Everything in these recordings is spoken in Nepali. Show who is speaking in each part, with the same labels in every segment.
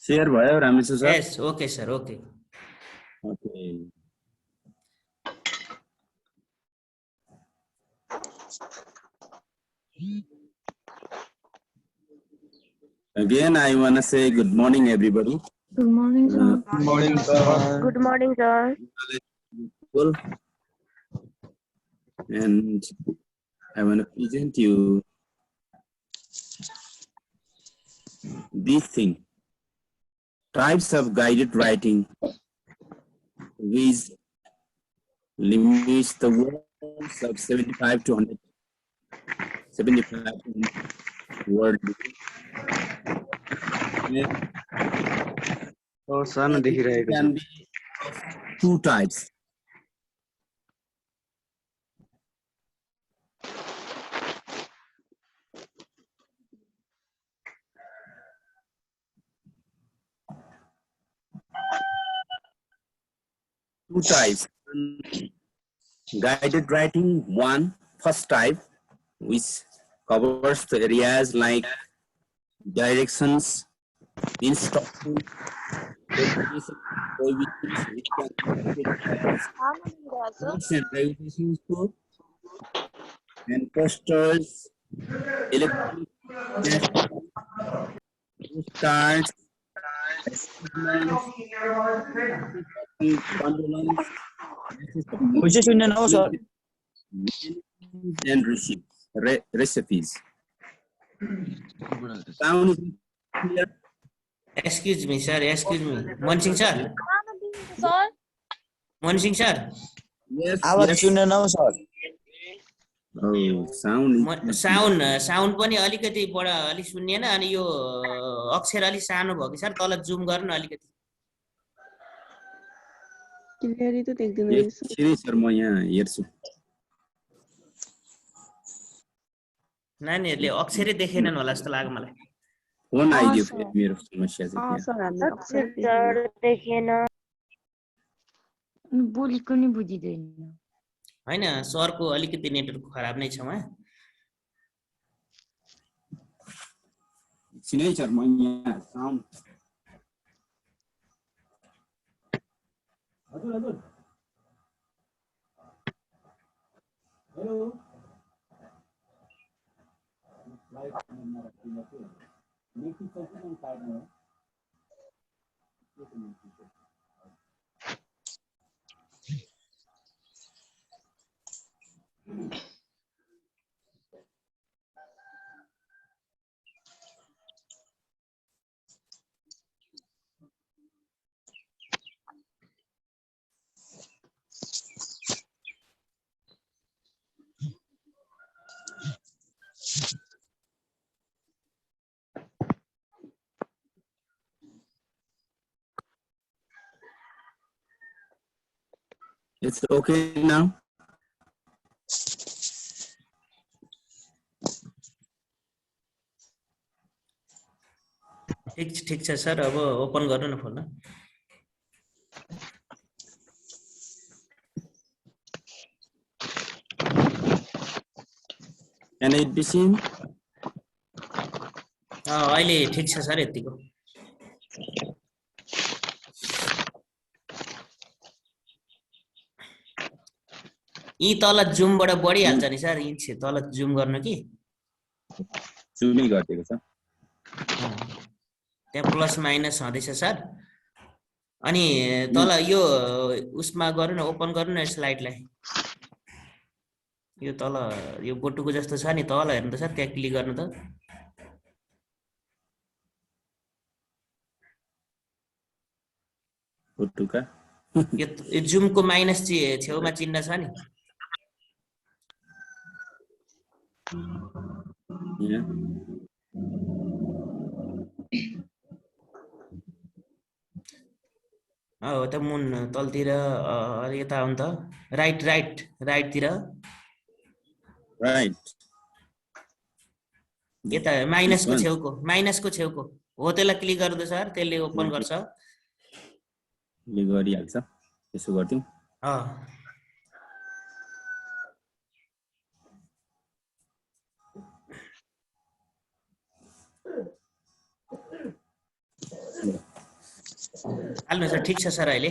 Speaker 1: शेयर भयो Rameshwar sir?
Speaker 2: Yes, okay sir, okay.
Speaker 1: Okay. Again, I want to say good morning, everybody.
Speaker 3: Good morning, sir.
Speaker 4: Good morning, sir.
Speaker 5: Good morning, sir.
Speaker 1: And I want to present you this thing. Types of guided writing which limits the words of 75 to 100. 75 to 100 word.
Speaker 4: Oh, सानो देखिरहेको
Speaker 1: Can
Speaker 4: छु.
Speaker 1: be of two types. Two types. Guided writing, first type, which covers the areas like directions, instructions, prohibitions, which can be rules and regulations too, and posters, electronic cards, achievements, condolence,
Speaker 4: पैसा सुन्दैन हो sir.
Speaker 1: and recipes. Sound is clear?
Speaker 2: Excuse me sir, excuse me. Mansingh sir.
Speaker 5: Sir?
Speaker 2: Mansingh sir.
Speaker 1: Yes.
Speaker 4: आवाज
Speaker 1: Yes.
Speaker 4: सुन्दैन हो सर.
Speaker 1: Oh, sound.
Speaker 2: साउन्ड पनि अलिकति बडा अलि सुन्निएन अनि यो अक्षर अलि सानो भयो कि सर तल जुम गर्नु अलिकति.
Speaker 3: क्लियरली त देख्दैन
Speaker 1: Yes, सर म यहाँ हेर्छु.
Speaker 2: नानीहरुले अक्षरै देखेनन् होला जस्तो लाग्यो मलाई.
Speaker 1: फोन आइदियो फेरि मेरो समस्या चाहिँ
Speaker 3: सर हामीले अक्षर
Speaker 5: Sir, देखिएन.
Speaker 3: बोलेको नि बुझिदैन.
Speaker 2: हैन सरको अलिकति नेटवर्क खराब नै छ उहाँ.
Speaker 1: सिनै सर म यहाँ साउन्ड. हजुर. हेलो. It's okay now.
Speaker 2: ठीक छ सर अब ओपन गर्नु न phone.
Speaker 1: Can it be seen?
Speaker 2: अहिले ठीक छ सर यतिको. यी तल जुमबाट बढिहाल्छ नि सर, यी तल जुम गर्नु कि
Speaker 1: जुमै गरिदिएको छ.
Speaker 2: त्यहाँ प्लस माइनस हुँदैछ सर. अनि तल यो उसमा गर्नु न, ओपन गर्नु न स्लाइडलाई. यो तल यो बोटुको जस्तो छ नि तल हेर्नु त सर, त्यहाँ क्लिक गर्नु त.
Speaker 1: बोटुका
Speaker 2: यो जुमको माइनस छेउमा चिन्ह छ नि. हो त मुन तलतिर यता आउनु त, राइटतिर
Speaker 1: राइट.
Speaker 2: यता माइनसको छेउको हो, त्यसलाई क्लिक गर्नु सर, त्यसले ओपन गर्छ.
Speaker 1: गरिहाल्छ. त्यसो गर्दियौ.
Speaker 2: हाल्नु सर ठीक छ सर अहिले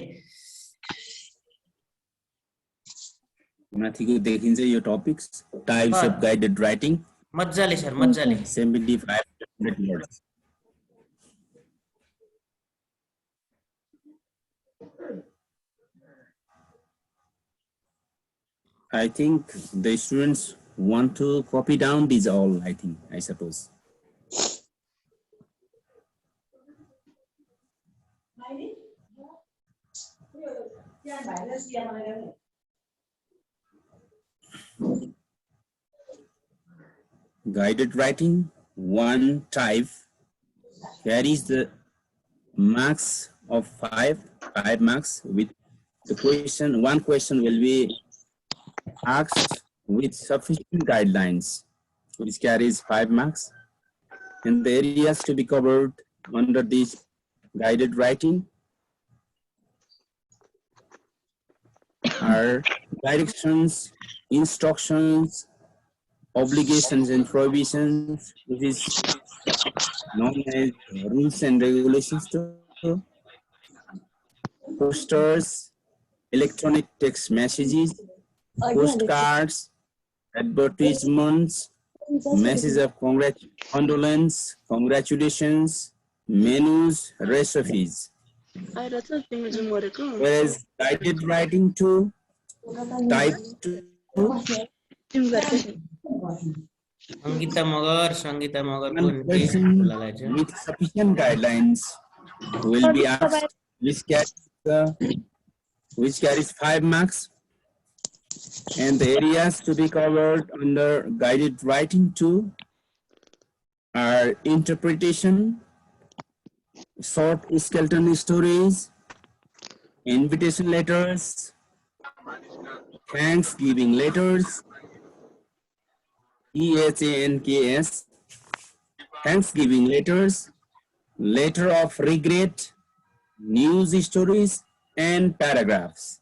Speaker 1: माथिको देखिन्छ यो topics types
Speaker 2: sort
Speaker 1: of guided writing
Speaker 2: मज्जाले सर मज्जाले
Speaker 1: 7500 words. I think the students want to copy down these all, I suppose. Guided writing, one type, carries the marks of five marks with the question. One question will be asked with sufficient guidelines, which carries 5 marks. And the areas to be covered under this guided writing are directions, instructions, obligations and prohibitions, which is known as rules and regulations, posters, electronic text messages, postcards, advertisements, messages of condolence, congratulations, menus, recipes. Whereas guided writing 2, type 2,
Speaker 2: Sangeeta Magar
Speaker 1: one question with sufficient guidelines will be asked, which carries 5 marks. And the areas to be covered under guided writing 2 are interpretation, short skeleton stories, invitation letters, Thanksgiving letters, THANKS, Thanksgiving letters, letter of regret, news stories, and paragraphs.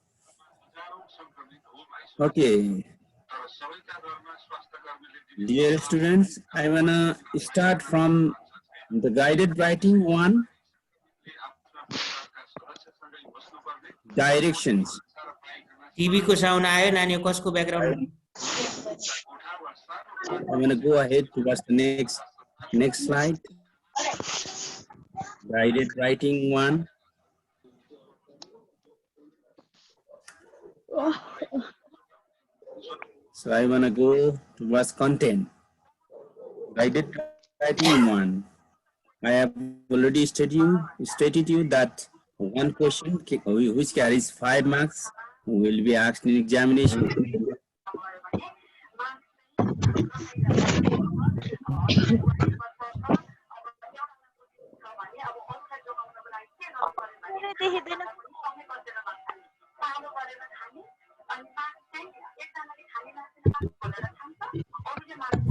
Speaker 1: Okay. Dear students, I wanna start from the guided writing 1. Directions.
Speaker 2: TV को साउन्ड आयो नानी कसको background
Speaker 1: I'm gonna go ahead towards the next slide. Guided writing 1. So I wanna go towards content. Guided writing 1. I have already stated you that one question which carries 5 marks will be asked in examination.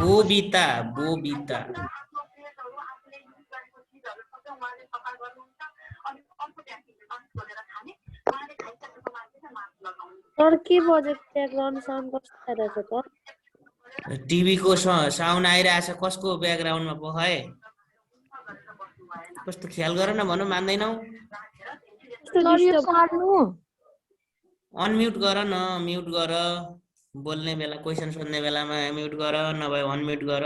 Speaker 2: Babita
Speaker 5: sir के बजेको ब्याकग्राउन्ड साउन्ड कस्तो रहेछ त
Speaker 2: टिभी को साउन्ड आइरहेछ कसको ब्याकग्राउन्डमा पखाए कस्तो ख्याल गर न भन्न मान्दैनौ अनम्युट गर न म्युट गर बोल्ने बेला क्वेशन सोध्ने बेलामा म्युट गर नभए अनम्युट गर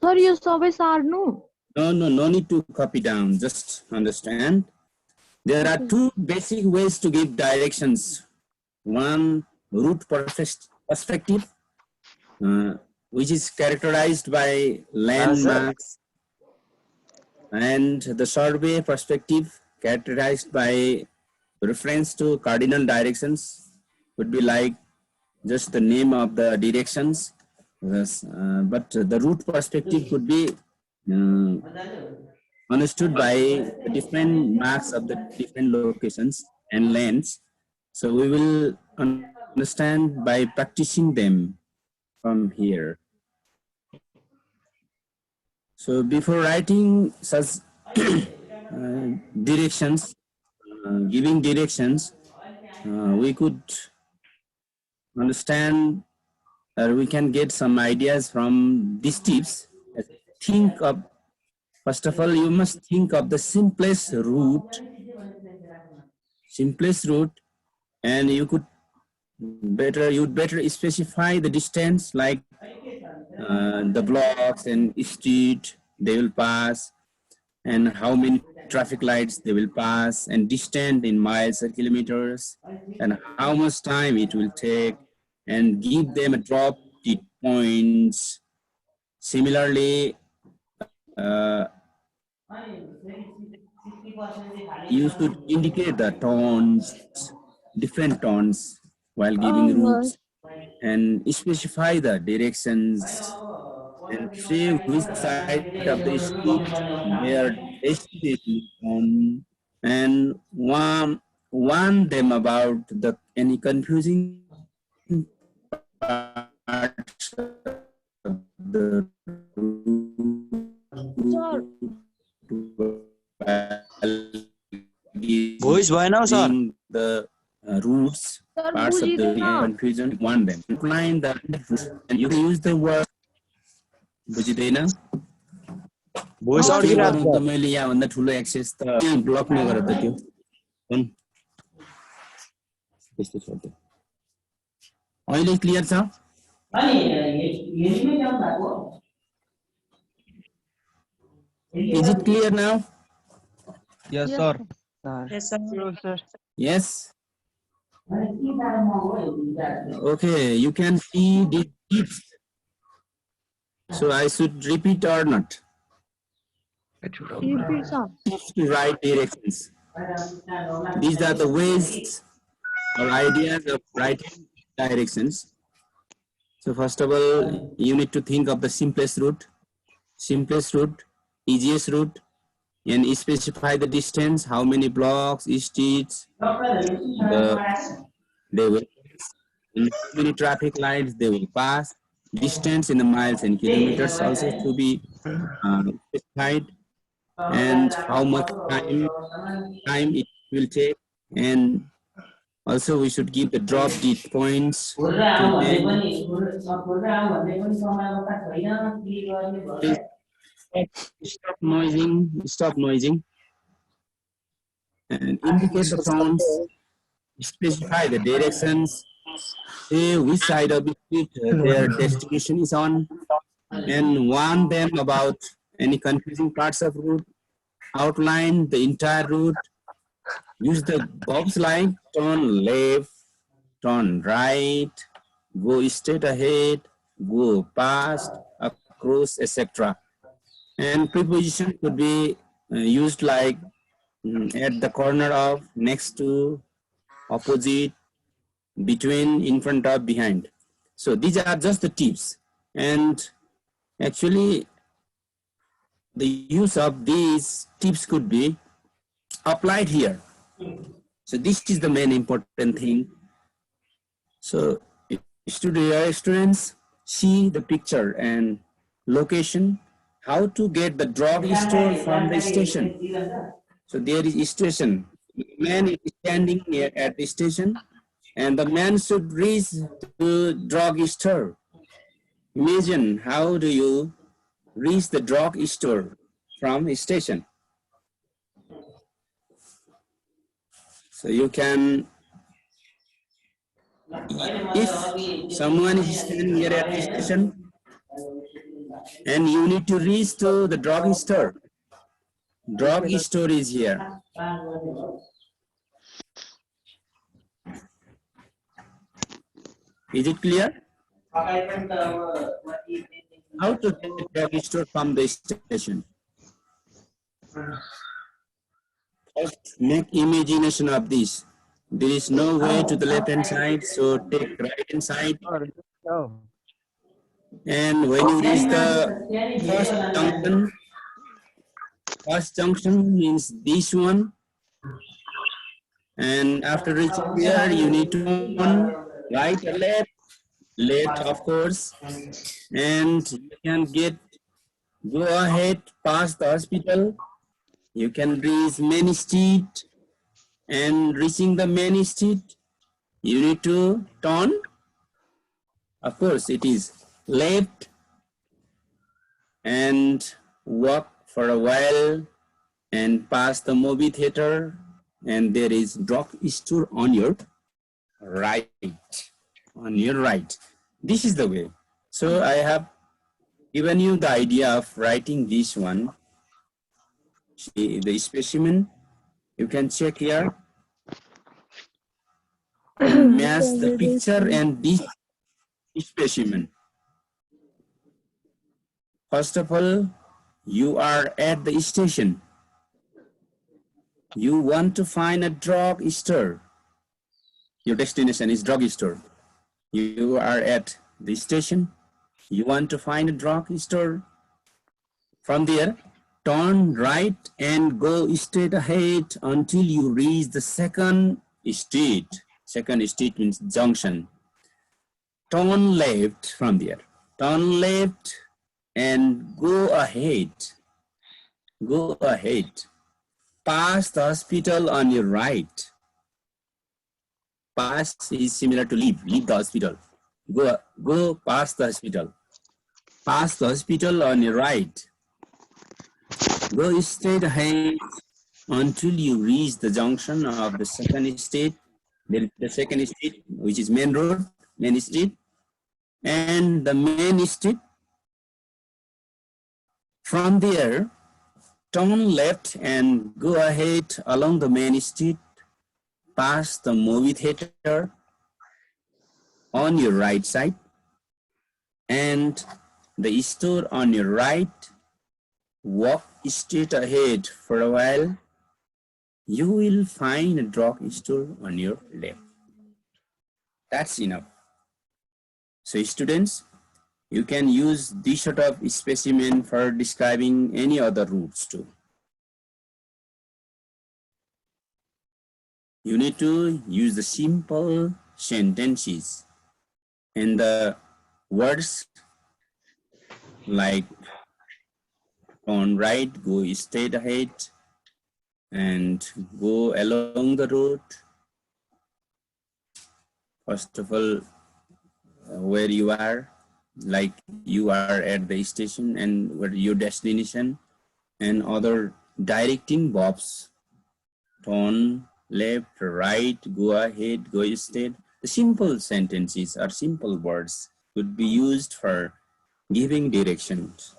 Speaker 3: सर यो सबै सार्नु
Speaker 1: No need to copy down, just understand. There are 2 basic ways to give directions. One, route perspective, which is characterized by landmarks, and the survey perspective characterized by reference to cardinal directions, would be like just the name of the directions. Yes, but the route perspective could be understood by the different marks of the different locations and lands. So we will understand by practicing them from here. So before writing such directions, giving directions, we could understand we can get some ideas from these tips. Think of, first of all, you must think of the simplest route, and you'd better specify the distance, like the blocks and street they will pass, and how many traffic lights they will pass, and distance in miles or kilometers, and how much time it will take, and give them a drop dead points. Similarly, you should indicate the tones, different tones, while giving routes, and specify the directions, and say which side of the street their destination is on, and warn them about any confusing parts of the
Speaker 3: Sir,
Speaker 4: Voice भएन हौ sir
Speaker 1: the roots,
Speaker 3: sir,
Speaker 1: parts of the
Speaker 3: बुझिँदैन।
Speaker 1: confusion, warn them. Incline the and you can use the word बुझिँदैन
Speaker 4: भोइस अड्किरहेको
Speaker 1: त
Speaker 4: छ
Speaker 1: मैले यहाँ भन्दा ठुलो एक्सेस त ब्लक नगर त त्यो फोन त्यस्तो छ त अहिले क्लियर छ Is it clear now?
Speaker 4: Yes,
Speaker 3: Yes,
Speaker 4: sir.
Speaker 1: Yes. Okay, you can see the tips. So I should repeat or not?
Speaker 3: Repeat, sir.
Speaker 1: Tips to right directions. These are the ways or ideas of writing directions. So first of all, you need to think of the simplest route, easiest route, and specify the distance, how many blocks, streets, they will, and how many traffic lights they will pass, distance in the miles and kilometers also to be specified, and how much time it will take, and also we should give the drop dead points to them. Stop noising, and indicate the tones, specify the directions, say which side of the street their destination is on, and warn them about any confusing parts of route, outline the entire route, use the box like turn left, turn right, go straight ahead, go past, across, etc. And preposition could be used like at the corner of, next to, opposite, between, in front of, behind. So these are just the tips, and actually the use of these tips could be applied here. So this is the main important thing. So students see the picture and location, how to get the drugstore from the station. So there is a station. The man is standing here at the station, and the man should reach the drugstore. Imagine, how do you reach the drugstore from the station? So you can, if someone is standing here at the station and you need to reach to the drugstore, drugstore is here. Is it clear? How to get the drugstore from the station? First, make imagination of this. There is no way to the left hand side, so take right hand side. And when you reach the first junction means this one. And after reaching here, you need to turn right or left of course. And you can go ahead past the hospital. You can reach Main Street, and reaching the Main Street, you need to turn Of course, it is left and walk for a while and pass the movie theater, and there is drugstore on your right. On your right. This is the way. So I have given you the idea of writing this one. See the specimen. You can check here. Match the picture and this specimen. First of all, you are at the station. You want to find a drugstore. Your destination is drugstore. You are at the station. You want to find a drugstore. From there, turn right and go straight ahead until you reach the second street. Second street means junction. Turn left from there. Turn left and go ahead. Go ahead. Pass the hospital on your right. Pass is similar to leave. Leave the hospital. Go past the hospital. Pass the hospital on your right. Go straight ahead until you reach the junction of the second street. The second street, which is main road, main street, and the main street. From there, turn left and go ahead along the main street, past the movie theater on your right side, and the store on your right. Walk straight ahead for a while. You will find a drugstore on your left. That's enough. So students, you can use this sort of specimen for describing any other routes too. You need to use the simple sentences and the words like on right, go straight ahead, and go along the road. First of all, where you are, like you are at the station and where your destination, and other directing verbs. Turn left, right, go ahead, go straight. The simple sentences or simple words could be used for giving directions.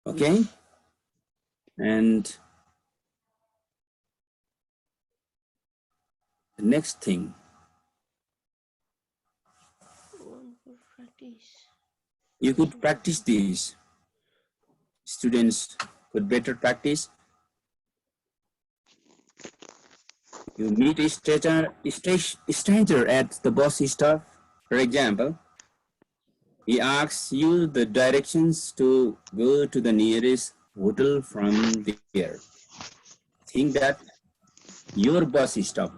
Speaker 1: Okay? And the next thing. You could practice these. Students could better practice. You meet a stranger at the bus stop, for example. He asks you the directions to go to the nearest hotel from there. Think that your bus stop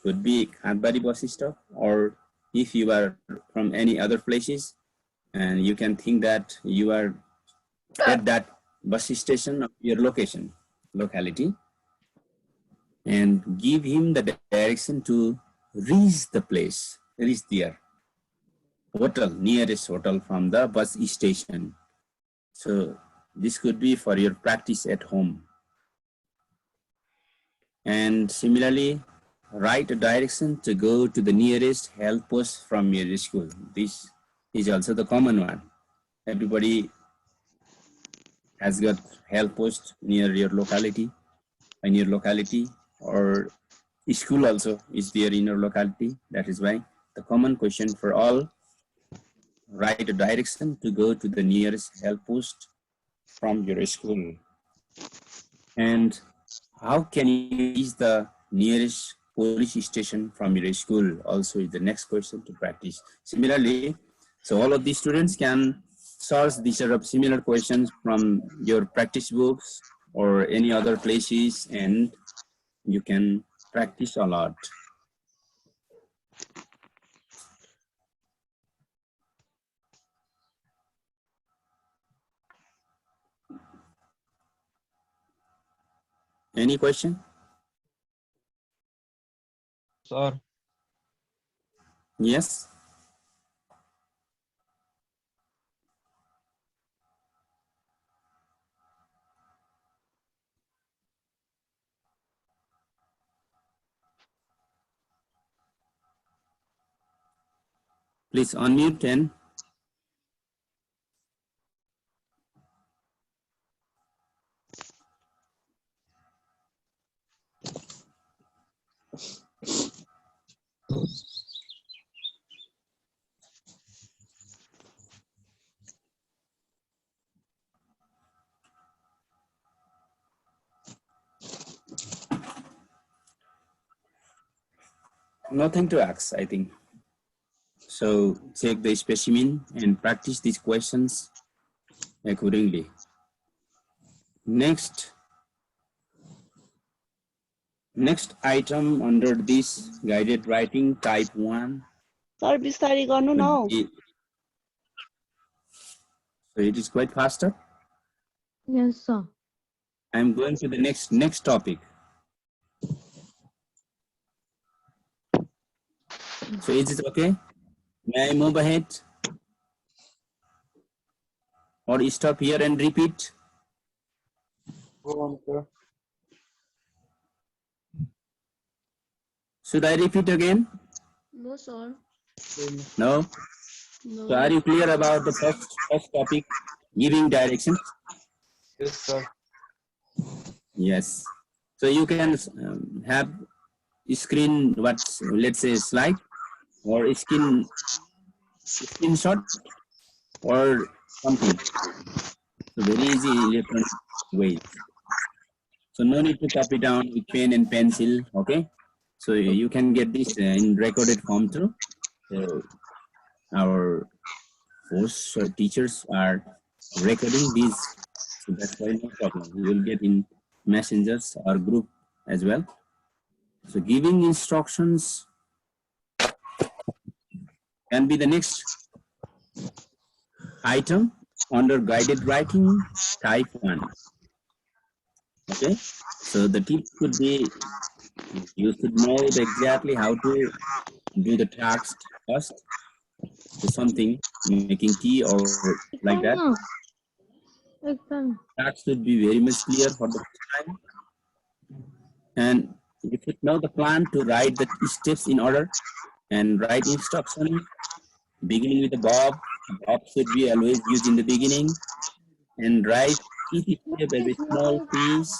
Speaker 1: could be Khandbari bus stop, or if you are from any other places, and you can think that you are at that bus station of your locality, and give him the direction to reach the place, reach there. Hotel, nearest hotel from the bus station. So this could be for your practice at home. And similarly, write a direction to go to the nearest health post from your school. This is also the common one. Everybody has got health post near your locality, or school also is there in your locality. That is why the common question for all, write a direction to go to the nearest health post from your school. And how can you reach the nearest police station from your school also is the next question to practice. Similarly, so all of these students can source these sort of similar questions from your practice books or any other places, and you can practice a lot. Any question?
Speaker 4: Sir,
Speaker 1: Yes. Please unmute and nothing to ask, I think. So check the specimen and practice these questions accordingly. Next item under this guided writing type 1.
Speaker 6: Sir, बिस्तारै गर्नु न हौ।
Speaker 1: So it is quite faster.
Speaker 3: Yes, sir.
Speaker 1: I am going to the next topic. So is it okay? May I move ahead? Or stop here and repeat?
Speaker 4: Go on, sir.
Speaker 1: Should I repeat again?
Speaker 5: No, sir.
Speaker 1: No?
Speaker 5: No.
Speaker 1: So are you clear about the first topic, giving directions?
Speaker 4: Yes, sir.
Speaker 1: Yes. So you can have screen, let's say slide or screenshot or something. So very easy electronic way. So no need to copy down with pen and pencil, okay? So you can get this in recorded form too. So our hosts or teachers are recording these, so that's why no problem. You will get in messengers or group as well. So giving instructions can be the next item under guided writing type 1. Okay, so the tip could be you should know exactly how to do the task first. So something making tea or like that. That should be very much clear for the time. And you should know the plan to write the steps in order and write instruction beginning with the Bob. Bob should be always used in the beginning and write each step as a small piece.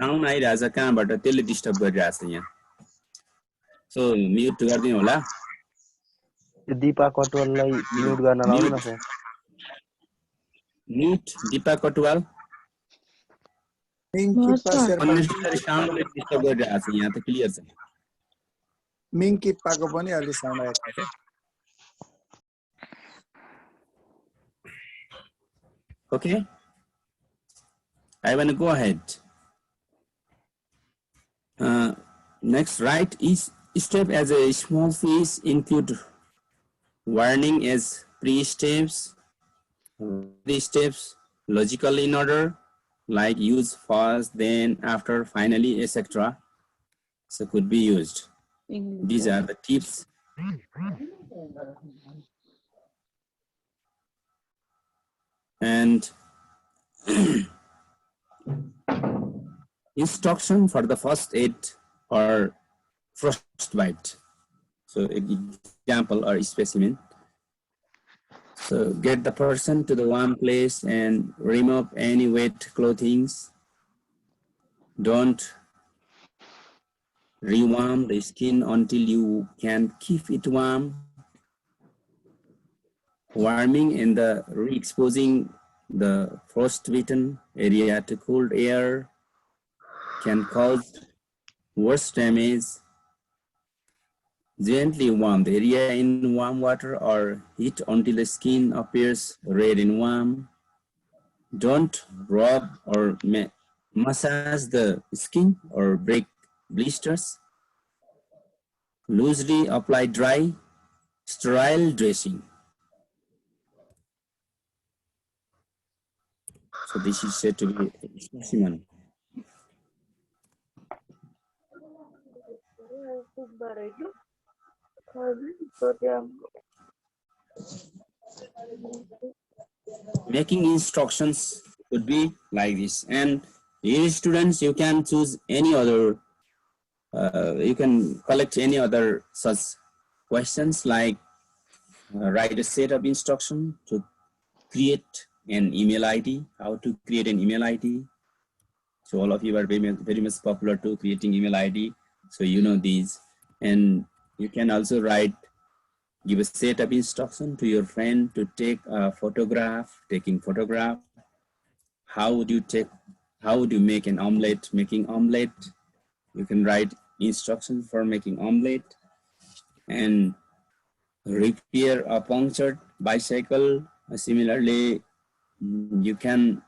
Speaker 1: Sound आइरहेछ कहाँबाट त्यसले डिस्टर्ब गरिरहेछ यहाँ सो म्युट गर्दिनु होला
Speaker 4: दीपा कटवाललाई म्युट गर्न लाउनु न सर
Speaker 1: म्युट दीपा कटवाल
Speaker 7: मिङकिप्पा
Speaker 1: साउन्डले डिस्टर्ब गरिरहेछ यहाँ त क्लियर छ
Speaker 7: मिङकिप्पाको पनि अलि साउन्ड आएको छ
Speaker 1: Okay, I want to go ahead. Next, write each step as a small piece, include warning as pre-steps, steps, logical in order, like use first, then, after, finally, etc. So could be used. These are the tips. And instruction for the first aid or frostbite. So example or specimen. So get the person to the warm place and remove any wet clothing. Don't rewarm the skin until you can keep it warm. Warming and the re-exposing the frostbitten area to cold air can cause worse damage. Gently warm the area in warm water or heat until the skin appears red and warm. Don't rub or massage the skin or break blisters. Loosely apply dry, sterile dressing. So this is said to be a specimen. Making instructions could be like this. And you students, you can choose any other, you can collect any other such questions like write a set of instruction to create an email ID, how to create an email ID. So all of you are very much popular to creating email ID. So you know these. And you can also write, give a set of instruction to your friend to take a photograph, taking photograph. How would you make an omelette, making omelette. You can write instructions for making omelette. And repair a punctured bicycle. Similarly, you can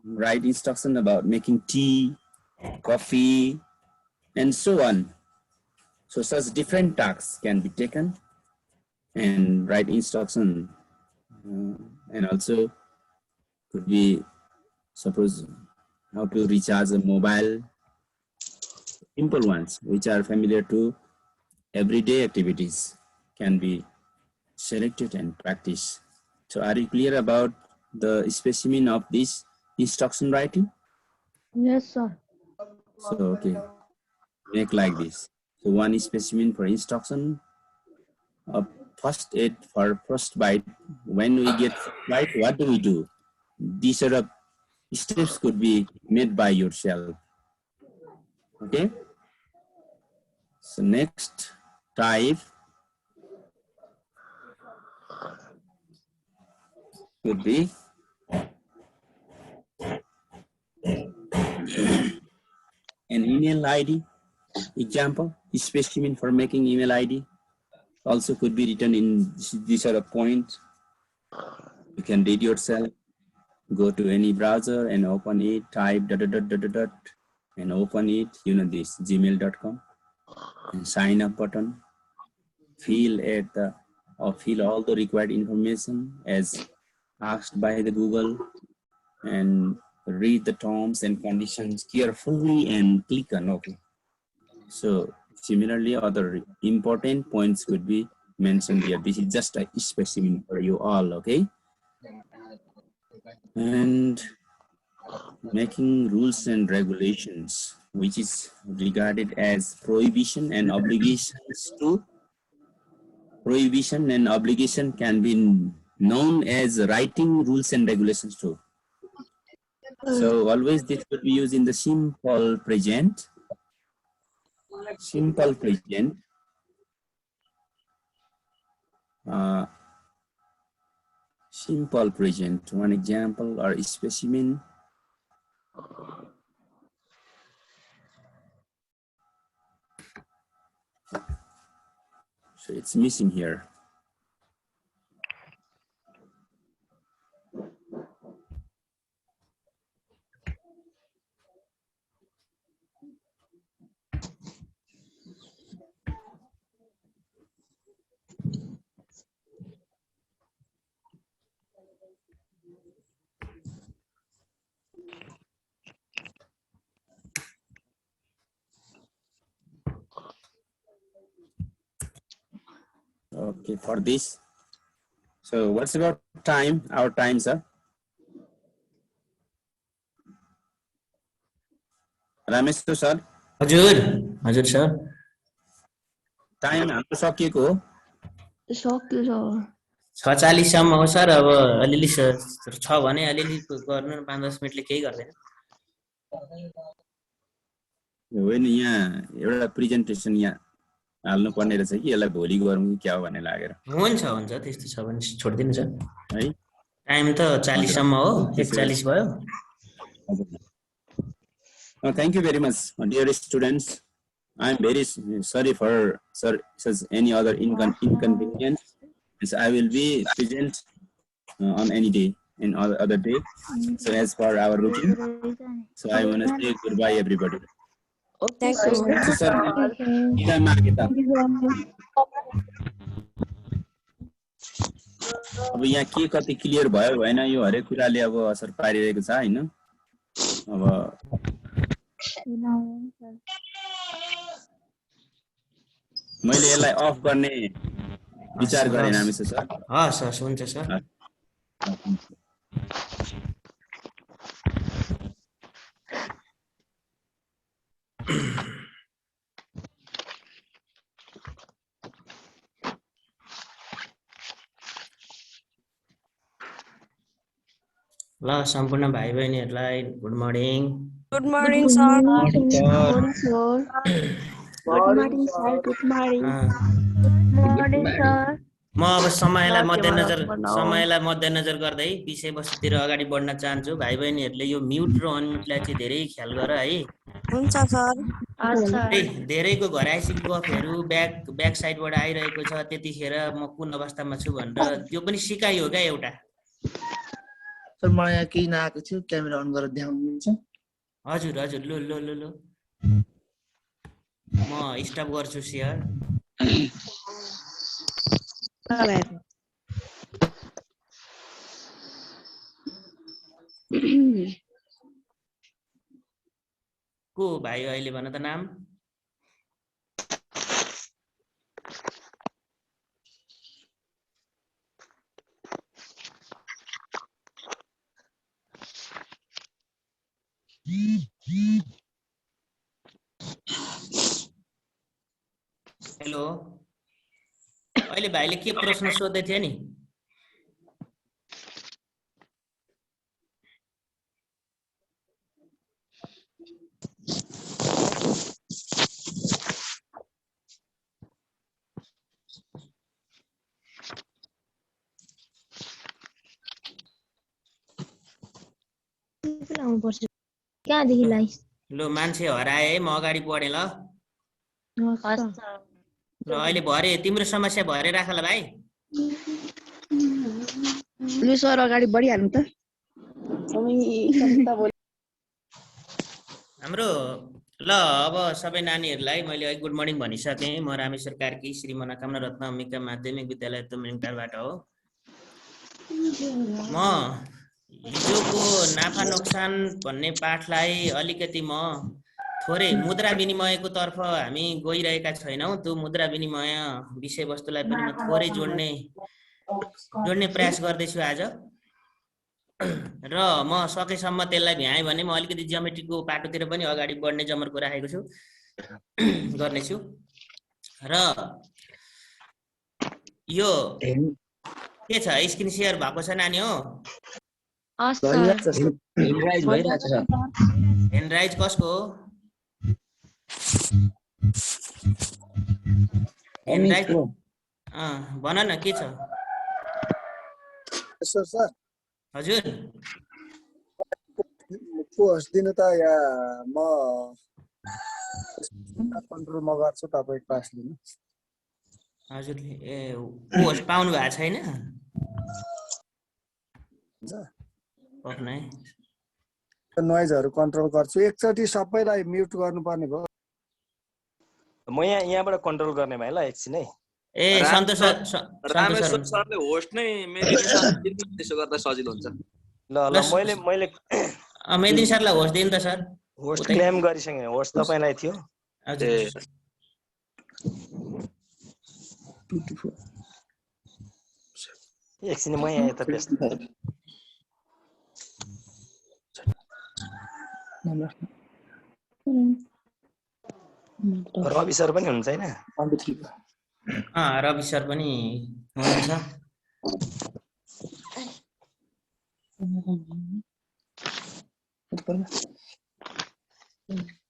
Speaker 1: write instruction about making tea, coffee, and so on. So such different tasks can be taken and write instruction. And also could be, suppose, how to recharge a mobile. Simple ones which are familiar to everyday activities can be selected and practiced. So are you clear about the specimen of this instruction writing?
Speaker 3: Yes, sir.
Speaker 1: So, okay, make like this. So one specimen for instruction, first aid for first bite. When we get bite, what do we do? These sort of steps could be made by yourself. Okay. So next type could be an email ID. Example, specimen for making email ID also could be written in these sort of points. You can read yourself. Go to any browser and open it. Type ... and open it. You know this gmail.com and sign up button. Fill all the required information as asked by the Google, and read the terms and conditions carefully and click on OK. So similarly, other important points could be mentioned here. This is just a specimen for you all, okay? And making rules and regulations, which is regarded as prohibition and obligations too. Prohibition and obligation can be known as writing rules and regulations too. So always this would be used in the simple present. Simple present. Simple present. One example or specimen. So it's missing here. Okay, for this. So what's about time? Our time, sir? Ramesh sir?
Speaker 2: हजुर सर
Speaker 1: टाइम हाम्रो सकिएको हो
Speaker 6: सक्यो सर
Speaker 2: 6:40 सम्म हो सर अब अलिअलि छ भने अलिअलि गर्नु 5-10 मिनेटले केही गर्दैन
Speaker 1: होइन यहाँ एउटा प्रेजेन्टेसन यहाँ हाल्नु पर्ने रहेछ कि यसलाई भोलि गरौँ कि क्या हो भन्ने लागेर
Speaker 2: हुन्छ त्यस्तो छ भने छोड्दिनु सर
Speaker 1: है
Speaker 2: टाइम त 40 सम्म हो 41 भयो
Speaker 1: Thank you very much, dear students. I am very sorry for such any other inconvenience. Yes, I will be present on any day, in other day. So as per our routine, so I want to say goodbye, everybody.
Speaker 6: Thank you.
Speaker 1: So, sir, अब यहाँ के कति क्लियर भयो भएन यो हरेक कुराले अब असर पारिरहेको छ हैन अब मैले यसलाई अफ गर्ने विचार गरेँ हामी सर
Speaker 2: हस् हुन्छ सर ल सम्पूर्ण भाइ बहिनीहरूलाई good morning.
Speaker 6: Good morning sir
Speaker 4: Morning, sir.
Speaker 6: Morning sir good morning sir good morning
Speaker 5: morning sir.
Speaker 2: म अब समयलाई
Speaker 6: ल, के
Speaker 2: मध्यनजर गर्दै विषयवस्तुतिर अगाडि बढ्न चाहन्छु। भाइ बहिनीहरूले यो म्युट र अनम्युटलाई चाहिँ धेरै ख्याल गर है।
Speaker 6: हुन्छ सर
Speaker 2: धेरैको घर आइसकेको गफहरू ब्याक साइडबाट आइरहेको छ, त्यतिखेर म कुन अवस्थामा छु भनेर त्यो पनि सिकाइ हो क्या एउटा।
Speaker 8: सर मलाई यहाँ केही नआएको थियो, क्यामेरा अन गरेर देखाउनुहुन्छ?
Speaker 2: हजुर हजुर, लो लो लो लो म स्टप गर्छु सेयर। को भाइ अहिले भन त नाम? हेलो, अहिले भाइले के प्रश्न सोध्दै थियो नि?
Speaker 3: कहाँदेखि लाइस?
Speaker 2: लो मान्छे हराए है, म अगाडि बढेँ ल।
Speaker 3: हस्
Speaker 2: ल अहिले भरे तिम्रो समस्या भरे राख ल भाइ।
Speaker 6: लु सर अगाडि बढिहाल्नु त
Speaker 2: हाम्रो ल अब सबै नानीहरूलाई मैले अहिले गुड मर्निङ भनिसकेँ। म रामेश्वर कार्की श्री मनोकामना रत्न अम्बिका माध्यमिक विद्यालय तुमलिङटारबाट हो। म हिजोको नाफा नोक्सान भन्ने पाठलाई अलिकति म थोरै मुद्रा विनिमयको तर्फ हामी गइरहेका छैनौँ। त्यो मुद्रा विनिमय विषयवस्तुलाई पनि म थोरै जोड्ने प्रयास गर्दैछु आज। र म सकेसम्म त्यसलाई भ्याएँ भने म अलिकति जियोमेट्रीको पाटोतिर पनि अगाडि बढ्ने जमर्को राखेको छु, गर्नेछु। र यो के छ, स्क्रिन सेयर भएको छ नानी? हो ह्यान्ड राइज कसको हो? ह्यान्ड राइज भन न के छ?
Speaker 7: सर
Speaker 2: हजुर
Speaker 7: पोस्ट दिनु त या म कन्ट्रोलमा गर्छु, तपाईँ क्लास लिनु।
Speaker 2: हजुरले पोस्ट पाउनु भएको छैन?
Speaker 7: नोइजहरू कन्ट्रोल गर्छु, एकचोटि सबैलाई म्युट गर्नुपर्ने भयो।
Speaker 4: म यहाँबाट कन्ट्रोल गर्ने भाइ ल एकछिन है।
Speaker 2: ए सन्तोष
Speaker 9: रामेश्वर सरले होस्ट नै मेदिनी सर त्यसो गर्दा सजिलो हुन्छ।
Speaker 4: ल मैले
Speaker 2: मेदिनी सरलाई होस्ट दिनु त सर।
Speaker 4: होस्ट क्लेम गरिसकेँ, होस्ट तपाईलाई थियो।
Speaker 2: हजुर
Speaker 4: एकछिन म यहाँ यता व्यस्त। रवि सर पनि हुनुहुन्छ हैन?
Speaker 2: रवि सर पनि हुनुहुन्छ।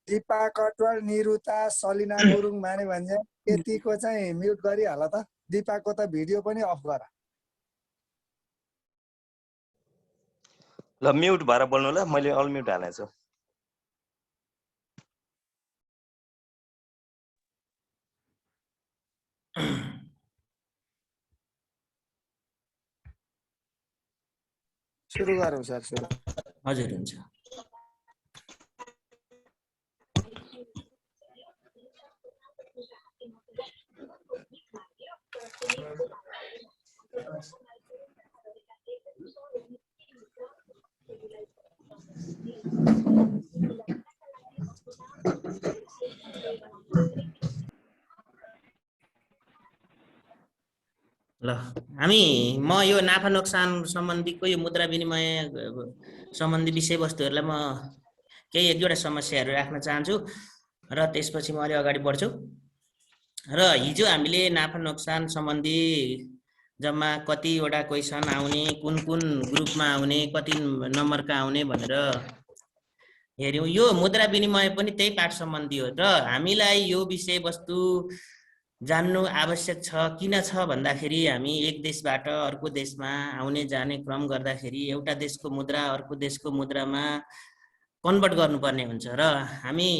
Speaker 7: दिपा कटवाल, निरुता, सलिना गुरुङ माने भन्छ यतिको चाहिँ म्युट गरिहाल त। दिपाको त भिडियो पनि अफ गर।
Speaker 4: ल म्युट भएर बोल्नु ल, मैले अल म्युट हालेको छु।
Speaker 7: सुरु गरौँ सर, सुरु।
Speaker 2: हजुर हुन्छ। ल म यो नाफा नोक्सान सम्बन्धीको यो मुद्रा विनिमय सम्बन्धी विषयवस्तुहरूलाई म केही एक दुईवटा समस्याहरू राख्न चाहन्छु र त्यसपछि म अलि अगाडि बढ्छु। र हिजो हामीले नाफा नोक्सान सम्बन्धी जम्मा कतिवटा क्वेसन आउने, कुन कुन ग्रुपमा आउने, कति नम्बरका आउने भनेर हेर्यौं। यो मुद्रा विनिमय पनि त्यही पाठ सम्बन्धी हो र हामीलाई यो विषयवस्तु जान्नु आवश्यक छ। किन छ भन्दाखेरि हामी एक देशबाट अर्को देशमा आउने जाने क्रम गर्दाखेरि एउटा देशको मुद्रा अर्को देशको मुद्रामा कन्भर्ट गर्नुपर्ने हुन्छ र हामी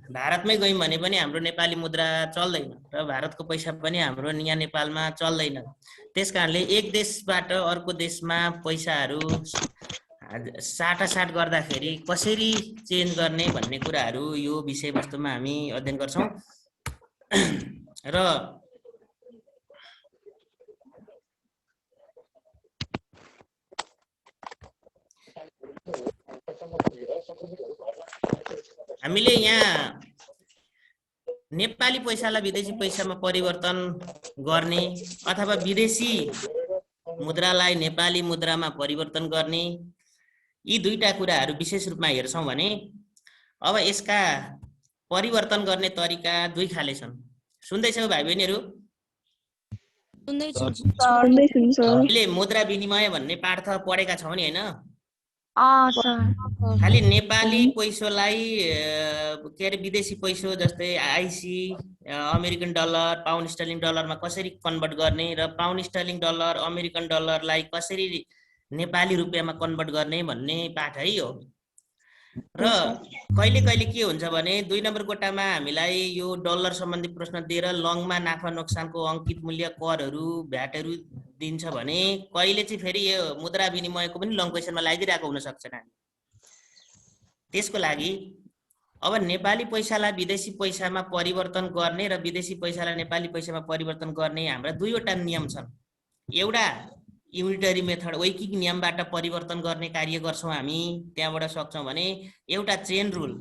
Speaker 2: भारतमै गयौं भने पनि हाम्रो नेपाली मुद्रा चल्दैन र भारतको पैसा पनि हाम्रो यहाँ नेपालमा चल्दैन। त्यसकारणले एक देशबाट अर्को देशमा पैसाहरू साटासाट गर्दाखेरि कसरी चेन्ज गर्ने भन्ने कुराहरू यो विषयवस्तुमा हामी अध्ययन गर्छौं र हामीले यहाँ नेपाली पैसालाई विदेशी पैसामा परिवर्तन गर्ने अथवा विदेशी मुद्रालाई नेपाली मुद्रामा परिवर्तन गर्ने यी दुईटा कुराहरू विशेष रूपमा हेर्छौं भने अब यसका परिवर्तन गर्ने तरिका दुई खाले छन्। सुन्दैछौ भाइ बहिनीहरू? हामीले मुद्रा विनिमय भन्ने पाठ त पढेका छौं नि हैन? खाली नेपाली पैसोलाई के अरे विदेशी पैसो जस्तै आइसी, अमेरिकन डलर, पाउन्ड स्टर्लिङ डलरमा कसरी कन्भर्ट गर्ने र पाउन्ड स्टर्लिङ डलर, अमेरिकन डलरलाई कसरी नेपाली रुपियाँमा कन्भर्ट गर्ने भन्ने पाठ है हो। र कहिले कहिले के हुन्छ भने 2 नम्बर कोटामा हामीलाई यो डलर सम्बन्धी प्रश्न दिएर लङमा नाफा नोक्सानको अंकित मूल्य, करहरू, भ्याटहरू दिन्छ भने कहिले चाहिँ फेरि यो मुद्रा विनिमयको पनि लङ क्वेशनमा लगाइदिरहेको हुन सक्छ नि। त्यसको लागि अब नेपाली पैसालाई विदेशी पैसामा परिवर्तन गर्ने र विदेशी पैसालाई नेपाली पैसामा परिवर्तन गर्ने हाम्रा दुईवटा नियम छन्। एउटा युनिटरी मेथड वैकिक नियमबाट परिवर्तन गर्ने कार्य गर्छौं हामी, त्यहाँबाट सक्छौं भने एउटा चेन रुल।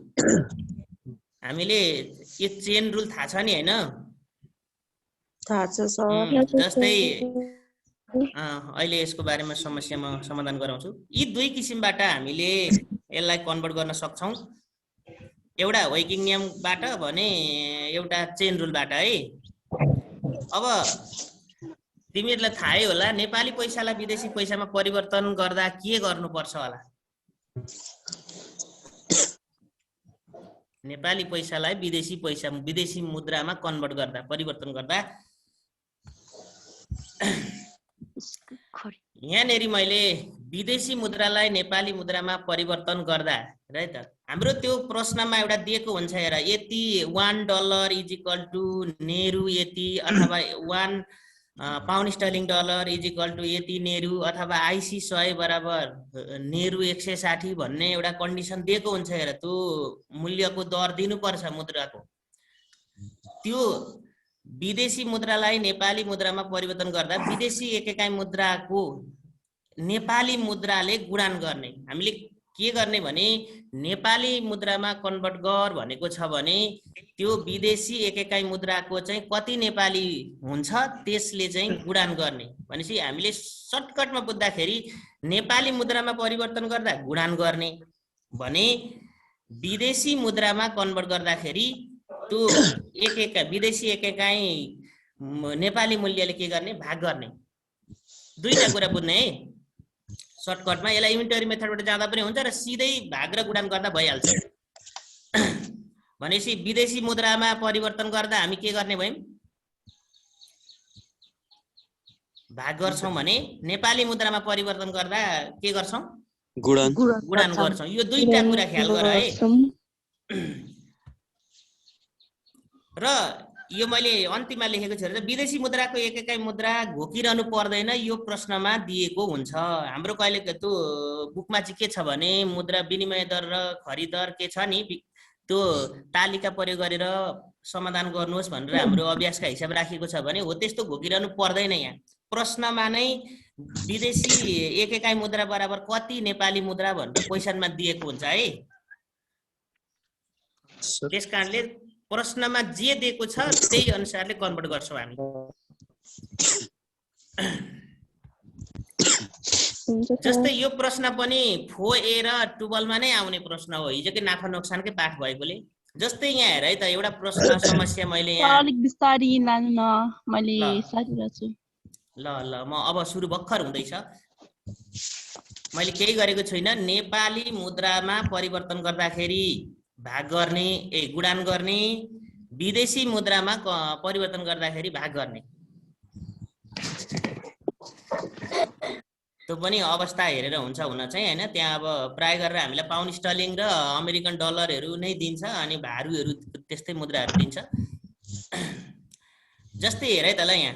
Speaker 2: हामीले यो चेन रुल थाहा छ नि हैन?
Speaker 6: थाहा छ सर।
Speaker 2: जस्तै अहिले यसको बारेमा समस्यामा समाधान गराउँछु। यी दुई किसिमबाट हामीले यसलाई कन्भर्ट गर्न सक्छौं, एउटा वैकिक नियमबाट भने एउटा चेन रुलबाट है। अब तिमीहरुलाई थाहै होला नेपाली पैसालाई विदेशी पैसामा परिवर्तन गर्दा के गर्नुपर्छ होला? नेपाली पैसालाई विदेशी पैसा विदेशी मुद्रामा कन्भर्ट गर्दा परिवर्तन गर्दा यहाँनेरि मैले विदेशी मुद्रालाई नेपाली मुद्रामा परिवर्तन गर्दा है त हाम्रो त्यो प्रश्नमा एउटा दिएको हुन्छ हेर, यति $1 = नेहरू यति, अथवा 1 पाउन्ड स्टर्लिङ डलर = यति नेहरू, अथवा आइसी 100 बराबर नेहरू 160 भन्ने एउटा कन्डिसन दिएको हुन्छ हेर। त्यो मूल्यको दर दिनुपर्छ मुद्राको। त्यो विदेशी मुद्रालाई नेपाली मुद्रामा परिवर्तन गर्दा विदेशी एकेकाई मुद्राको नेपाली मुद्राले गुणान गर्ने। हामीले के गर्ने भने नेपाली मुद्रामा कन्भर्ट गर भनेको छ भने त्यो विदेशी एकेकाई मुद्राको चाहिँ कति नेपाली हुन्छ त्यसले चाहिँ गुणान गर्ने। भनेपछि हामीले सर्टकटमा बुझ्दाखेरि नेपाली मुद्रामा परिवर्तन गर्दा गुणान गर्ने भने विदेशी मुद्रामा कन्भर्ट गर्दाखेरि त्यो विदेशी एकेकाई नेपाली मूल्यले के गर्ने? भाग गर्ने। दुईटा कुरा बुझ्ने है सर्टकटमा। यसलाई युनिटरी मेथडबाट जाँदा पनि हुन्छ र सिधै भाग र गुणान गर्दा भइहाल्छ। भनेपछि विदेशी मुद्रामा परिवर्तन गर्दा हामी के गर्ने भयौं? भाग गर्छौं भने नेपाली मुद्रामा परिवर्तन गर्दा के गर्छौं? गुणान गर्छौं। यो दुईटा कुरा ख्याल गर है। र यो मैले अन्तिममा लेखेको छु विदेशी मुद्राको एकेकाई मुद्रा घोकिरहनु पर्दैन, यो प्रश्नमा दिएको हुन्छ। हाम्रो कहिले त्यो बुकमा चाहिँ के छ भने मुद्रा विनिमय दर र खरिद दर के छ नि त्यो तालिका प्रयोग गरेर समाधान गर्नुहोस् भनेर हाम्रो अभ्यासका हिसाब राखेको छ भने हो त्यस्तो घोकिरहनु पर्दैन। यहाँ प्रश्नमा नै विदेशी एकेकाई मुद्रा बराबर कति नेपाली मुद्रा भनेर क्वेशनमा दिएको हुन्छ है। त्यसकारणले प्रश्नमा जे दिएको छ त्यही अनुसारले कन्भर्ट गर्छौं हामी। जस्तै यो प्रश्न पनि 4A र 12 मा नै आउने प्रश्न हो, हिजोकै नाफा नोक्सानकै पाठ भएकोले। जस्तै यहाँ हेर है त एउटा प्रश्न समस्या मैले यहाँ
Speaker 6: अलिक बिस्तारी लानु न, मैले साथी छु।
Speaker 2: ल ल म अब सुरु भर्खर हुँदैछ। मैले केही गरेको छुइनँ। नेपाली मुद्रामा परिवर्तन गर्दाखेरि भाग गर्ने गुणान गर्ने, विदेशी मुद्रामा परिवर्तन गर्दाखेरि भाग गर्ने। त्यो पनि अवस्था हेरेर हुन्छ हुन चाहिँ हैन। त्यहाँ अब प्राय गरेर हामीलाई पाउन्ड स्टर्लिङ र अमेरिकन डलरहरू नै दिन्छ अनि भारूहरू त्यस्तै मुद्राहरू दिन्छ। जस्तै हेर है त ल यहाँ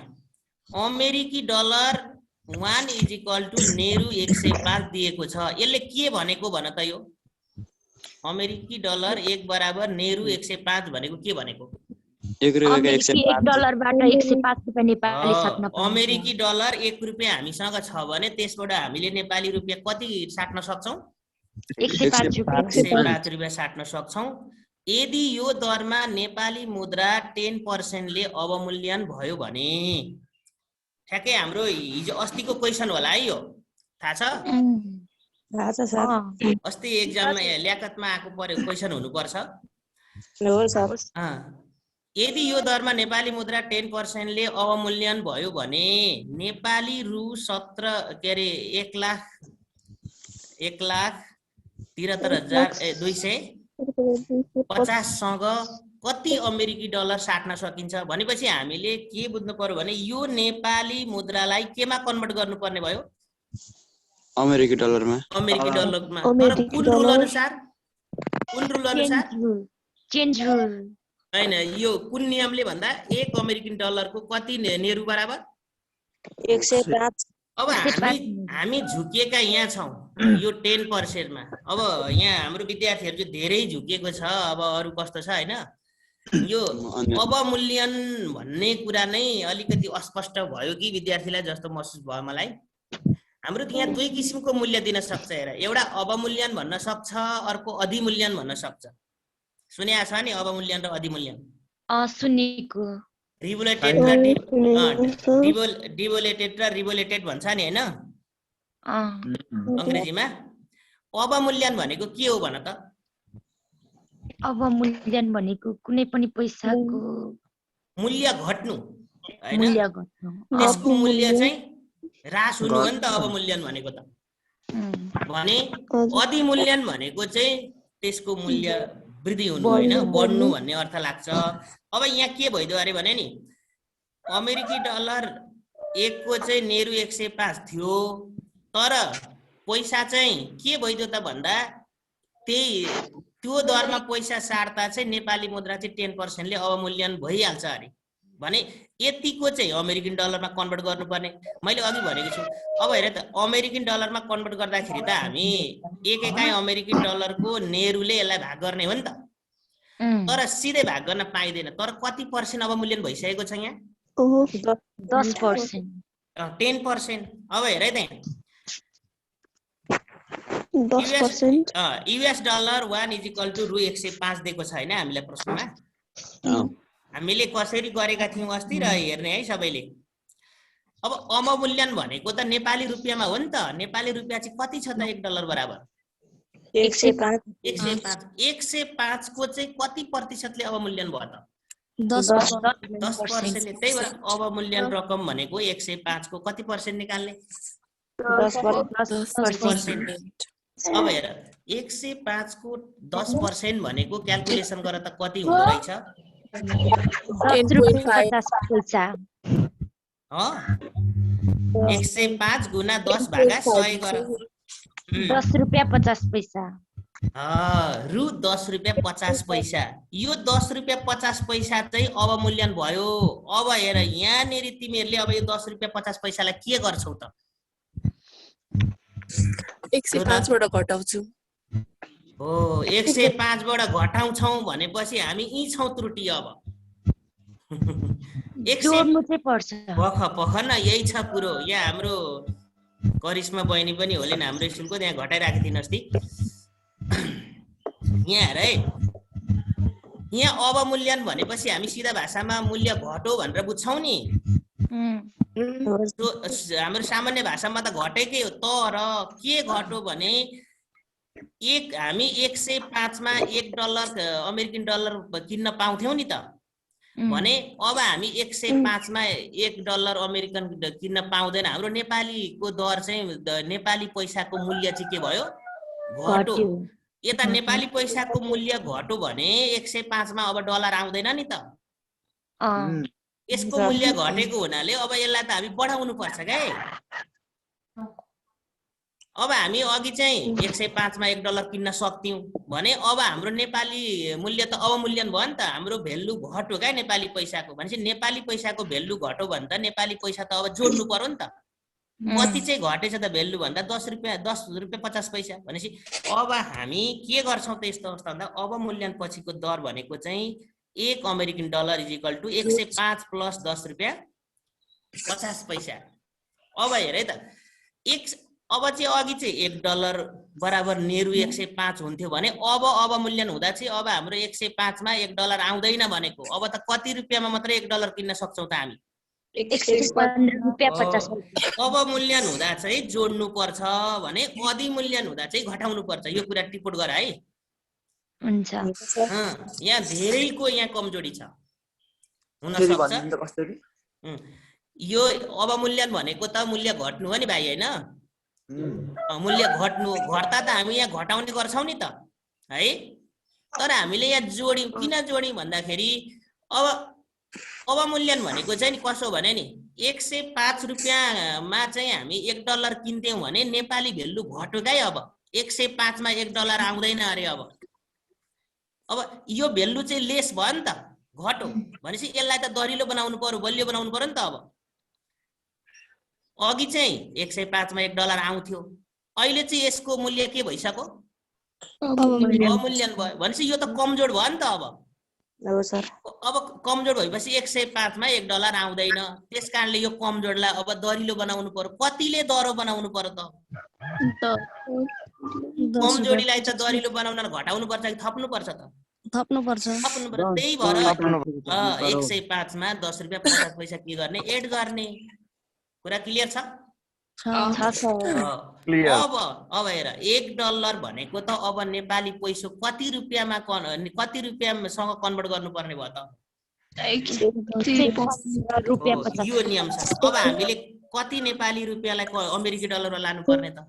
Speaker 2: अमेरिकी डलर 1 = नेहरू 105 दिएको छ। यसले के भनेको भन त? यो अमेरिकी डलर 1 बराबर नेहरू 105 भनेको के भनेको? अमेरिकी डलर 1 रुपियाँ हामीसँग छ भने त्यसबाट हामीले नेपाली रुपियाँ कति साट्न सक्छौं? 105 रुपियाँ साट्न सक्छौं। यदि यो दरमा नेपाली मुद्रा 10% ले अवमूल्यन भयो भने, ठ्याक्कै हाम्रो हिजो अस्तिको क्वेशन होला है यो, थाहा छ? अस्ति एक्जाममा ल्याकतमा आएको क्वेशन हुनुपर्छ। यदि यो दरमा नेपाली मुद्रा 10% ले अवमूल्यन भयो भने नेपाली रु 1,73,250 सँग कति अमेरिकी डलर साट्न सकिन्छ भनेपछि हामीले के बुझ्नु पर्यो भने यो नेपाली मुद्रालाई केमा कन्भर्ट गर्नुपर्ने भयो?
Speaker 10: अमेरिकी डलरमा।
Speaker 2: अमेरिकी डलरमा। तर कुन रुल अनुसार? कुन रुल अनुसार?
Speaker 3: चेन्ज रुल
Speaker 2: हैन, यो कुन नियमले भन्दा 1 अमेरिकन डलरको कति नेहरू बराबर?
Speaker 6: 105।
Speaker 2: अब हामी झुकिएका यहाँ छौं यो 10% मा। अब यहाँ हाम्रो विद्यार्थीहरु चाहिँ धेरै झुकिएको छ। अब अरु कस्तो छ हैन, यो अवमूल्यन भन्ने कुरा नै अलिकति अस्पष्ट भयो कि विद्यार्थीलाई जस्तो महसुस भयो मलाई। हाम्रो यहाँ दुई किसिमको मूल्य दिन सक्छ। हेर, एउटा अवमूल्यन भन्न सक्छ, अर्को अधिमूल्यन भन्न सक्छ। सुनेको छ नि अवमूल्यन र अधिमूल्यन?
Speaker 3: सुनेको।
Speaker 2: रिभोल्युटेड र डिभोल्युटेड र रिभोल्युटेड भन्छ नि हैन अंग्रेजीमा। अवमूल्यन भनेको के हो भन त?
Speaker 3: अवमूल्यन भनेको कुनै पनि पैसाको
Speaker 2: मूल्य घट्नु हैन, त्यसको मूल्य चाहिँ ह्रास हुनु हो नि त अवमूल्यन भनेको त। भने अधिमूल्यन भनेको चाहिँ त्यसको मूल्य वृद्धि हुनु हैन, बढ्नु भन्ने अर्थ लाग्छ। अब यहाँ के भइदियो अरे भने नि अमेरिकी डलर 1 को चाहिँ नेहरू 105 थियो, तर पैसा चाहिँ के भइदियो त भन्दा त्यो दरमा पैसा साट्दा चाहिँ नेपाली मुद्रा चाहिँ 10% ले अवमूल्यन भइहाल्छ अरे। भने यतिको चाहिँ अमेरिकन डलरमा कन्भर्ट गर्नुपर्ने। मैले अघि भनेको छु। अब हेर त अमेरिकन डलरमा कन्भर्ट गर्दाखेरि त हामी एक एकाइ अमेरिकन डलरको नेहरूले यसलाई भाग गर्ने हो नि त। तर सिधै भाग गर्न पाइदैन। तर कति % अवमूल्यन भइसकेको छ यहाँ?
Speaker 3: 10%।
Speaker 2: 10%। अब हेर है त
Speaker 6: 10%।
Speaker 2: US डलर 1 = रु 105 दिएको छ हैन हामीलाई प्रश्नमा। हामीले कसरी गरेका थियौं अस्ति र हेर्ने है सबैले। अब अवमूल्यन भनेको त नेपाली रुपियाँमा हो नि त। नेपाली रुपियाँ चाहिँ कति छ त 1 डलर बराबर?
Speaker 6: 105।
Speaker 2: 105 को चाहिँ कति प्रतिशतले अवमूल्यन भयो त?
Speaker 3: 10%।
Speaker 2: त्यही भएर अवमूल्यन रकम भनेको 105 को कति % निकाल्ने?
Speaker 6: 10%।
Speaker 2: अब हेर 105 को 10% भनेको क्याल्कुलेसन गर त कति हुँदो रहेछ? 105 गुना 10 भागा 100 गर।
Speaker 3: 10 रुपैयाँ 50 पैसा।
Speaker 2: रु 10 रुपैयाँ 50 पैसा। यो 10 रुपैयाँ 50 पैसा चाहिँ अवमूल्यन भयो। अब हेर यहाँनेरि तिमीहरूले अब यो 10 रुपैयाँ 50 पैसालाई के गर्छौ त?
Speaker 6: 105 बाट घटाउँछु।
Speaker 2: हो 105 बाट घटाउँछौ भनेपछि हामी यी छौ त्रुटि। अब 100 पख न यही छ कुरो। यहाँ हाम्रो करिश्मा बहिनी पनि होलिन हाम्रो स्कुलको, त्यहाँ घटाइराखेको थिइन् अस्ति। यहाँ हेर है, यहाँ अवमूल्यन भनेपछि हामी सिधा भाषामा मूल्य घट्यो भनेर बुझ्छौ नि। हाम्रो सामान्य भाषामा त घटेकै हो। तर के घट्यो भने हामी 105 मा 1 डलर अमेरिकन डलर किन्न पाउँथ्यौ नि त। भने अब हामी 105 मा $1 अमेरिकन किन्न पाउँदैन। हाम्रो नेपालीको दर चाहिँ नेपाली पैसाको मूल्य चाहिँ के भयो? घट्यो। यता नेपाली पैसाको मूल्य घट्यो भने 105 मा अब डलर आउँदैन नि त। यसको मूल्य घटेको हुनाले अब यसलाई त हामी बढाउनु पर्छ के। अब हामी अघि चाहिँ 105 मा $1 किन्न सक्थ्यौं भने अब हाम्रो नेपाली मूल्य त अवमूल्यन भयो नि त। हाम्रो भेल्यु घट्यो क्या नेपाली पैसाको। भनेपछि नेपाली पैसाको भेल्यु घट्यो भने त नेपाली पैसा त अब जोड्नु पर्यो नि त। कति चाहिँ घटेछ त भेल्यु भन्दा? $10.50 भनेपछि अब हामी के गर्छौं त यस्तो अवस्था भन्दा अवमूल्यन पछिको दर भनेको चाहिँ $1 अमेरिकन = 105 + $10.50। अब हेर है त अब चाहिँ अघि चाहिँ $1 बराबर नेहरू 105 हुन्थ्यो भने अब अवमूल्यन हुँदा चाहिँ अब हाम्रो 105 मा $1 आउँदैन भनेको। अब त कति रुपियाँमा मात्रै $1 किन्न सक्छौं त हामी?
Speaker 3: $115.50।
Speaker 2: अवमूल्यन हुँदा चाहिँ जोड्नु पर्छ भने अधिमूल्यन हुँदा चाहिँ घटाउनु पर्छ। यो कुरा टिप्पण गर है।
Speaker 3: हुन्छ।
Speaker 2: यहाँ धेरैको यहाँ कमजोरी छ हुन सक्छ। यो अवमूल्यन भनेको त मूल्य घट्नु हो नि भाइ हैन? मूल्य घट्दा त हामी यहाँ घटाउने गर्छौं नि त है। तर हामीले यहाँ जोड्यौं। किन जोड्यौं भन्दाखेरि अब अवमूल्यन भनेको चाहिँ नि कसो भने नि 105 रुपियाँमा चाहिँ हामी $1 किन्थ्यौं भने नेपाली भेल्यु घट्यो क्या। अब 105 मा $1 आउँदैन अरे। अब यो भेल्यु चाहिँ लेस भयो नि त, घट्यो भनेपछि यसलाई त दरिलो बनाउनु पर्यो, बलियो बनाउनु पर्यो नि त। अब अघि चाहिँ 105 मा $1 आउँथ्यो, अहिले चाहिँ यसको मूल्य के भइसक्यो? अवमूल्यन भयो। भनेपछि यो त कमजोर भयो नि त। अब कमजोर भएपछि 105 मा $1 आउँदैन। त्यसकारणले यो कमजोरलाई अब दरिलो बनाउनु पर्यो। कतिले दरो बनाउनु पर्यो त? कमजोरीलाई त दरिलो बनाउन घटाउनु पर्छ कि थप्नु पर्छ त? थप्नु पर्छ। त्यही भएर 105 मा $10.50 के गर्ने? एड गर्ने। कुरा क्लियर छ? अब हेर $1 भनेको त अब नेपाली पैसा कति रुपियाँसँग कन्भर्ट गर्नुपर्ने भयो त? यो नियम छ। अब हामीले कति नेपाली रुपियाँलाई अमेरिकी डलरमा लानुपर्ने त?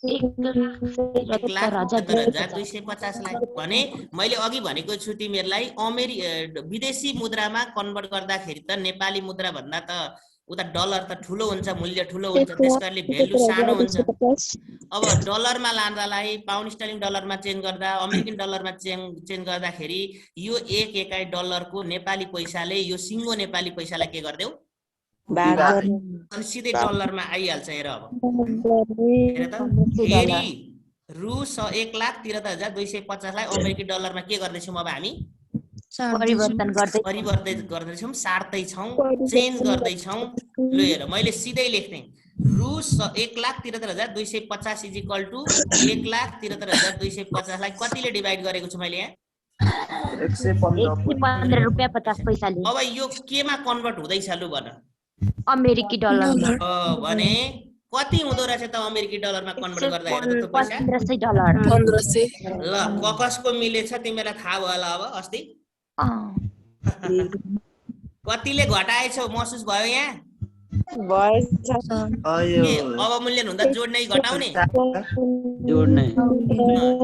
Speaker 2: 1,70,250 भने मैले अघि भनेको छु तिमीहरूलाई विदेशी मुद्रामा कन्भर्ट गर्दाखेरि त नेपाली मुद्रा भन्दा त उता डलर त ठुलो हुन्छ, मूल्य ठुलो हुन्छ, त्यसकारणले भेल्यु सानो हुन्छ। अब डलरमा लाँदालाई पाउन्ड स्टर्लिङ डलरमा चेन्ज गर्दा अमेरिकन डलरमा चेन्ज गर्दाखेरि यो एक एकाइ डलरको नेपाली पैसाले यो सिङ्गो नेपाली पैसालाई के गर्देऊ? अनि सिधै डलरमा आइहाल्छ। हेर अब हेर त, फेरि रु 1,73,250 लाई अमेरिकी डलरमा के गर्दैछौँ? अब हामी परिवर्तन गर्दैछौँ, साट्दैछौँ, चेन्ज गर्दैछौँ। ल हेर मैले सिधै लेख्ने रु 1,73,250 = 1,73,250 लाई कतिले डिभाइड गरेको छु मैले यहाँ?
Speaker 3: 115 रुपैयाँ 50 पैसाले।
Speaker 2: अब यो केमा कन्भर्ट हुँदैछ लु भन?
Speaker 3: अमेरिकी डलरमा।
Speaker 2: भने कति हुँदो रहेछ त अमेरिकी डलरमा कन्भर्ट गर्दा? हेर त पैसा
Speaker 3: $1500।
Speaker 6: 1500।
Speaker 2: ल कसको मिलेछ तिमीलाई थाहा भयो होला। अब अस्ति कतिले घटाएछौ महसुस भयो यहाँ? अवमूल्यन हुँदा जोड्ने घटाउने?
Speaker 10: जोड्ने।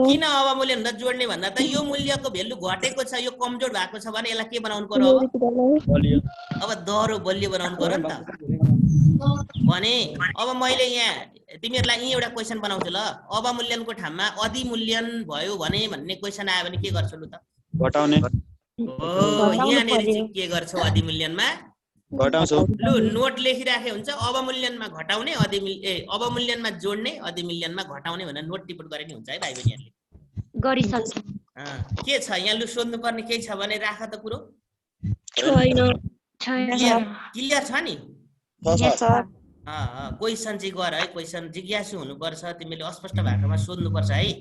Speaker 2: किन अवमूल्यन हुँदा जोड्ने भन्दा त यो मूल्यको भेल्यु घटेको छ, यो कमजोर भएको छ भने यसलाई के बनाउनु पर्यो? अब दरो बलियो बनाउनु पर्यो नि त। भने अब मैले यहाँ तिमीहरूलाई यही एउटा क्वेसन बनाउँछु ल। अवमूल्यनको ठाउँमा अधिमूल्यन भयो भने भन्ने क्वेसन आयो भने के गर्छौ लु त?
Speaker 10: घटाउने।
Speaker 2: यहाँनिर चाहिँ के गर्छौ? अधिमूल्यनमा
Speaker 10: घटाउँछौ।
Speaker 2: लु नोट लेखिराखे हुन्छ। अवमूल्यनमा घटाउने, अवमूल्यनमा जोड्ने, अधिमूल्यनमा घटाउने भनेर नोट टिप्पण गरे नि हुन्छ है भाइ बहिनीहरूले।
Speaker 3: गरिसक्छु।
Speaker 2: के छ यहाँ लु सोध्नु पर्ने केही छ भने राख त कुरो। क्लियर छ नि? क्वेसन चाहिँ गर है। क्वेसन जिज्ञासु हुनुपर्छ, तिमीले अस्पष्ट भाषामा सोध्नुपर्छ है।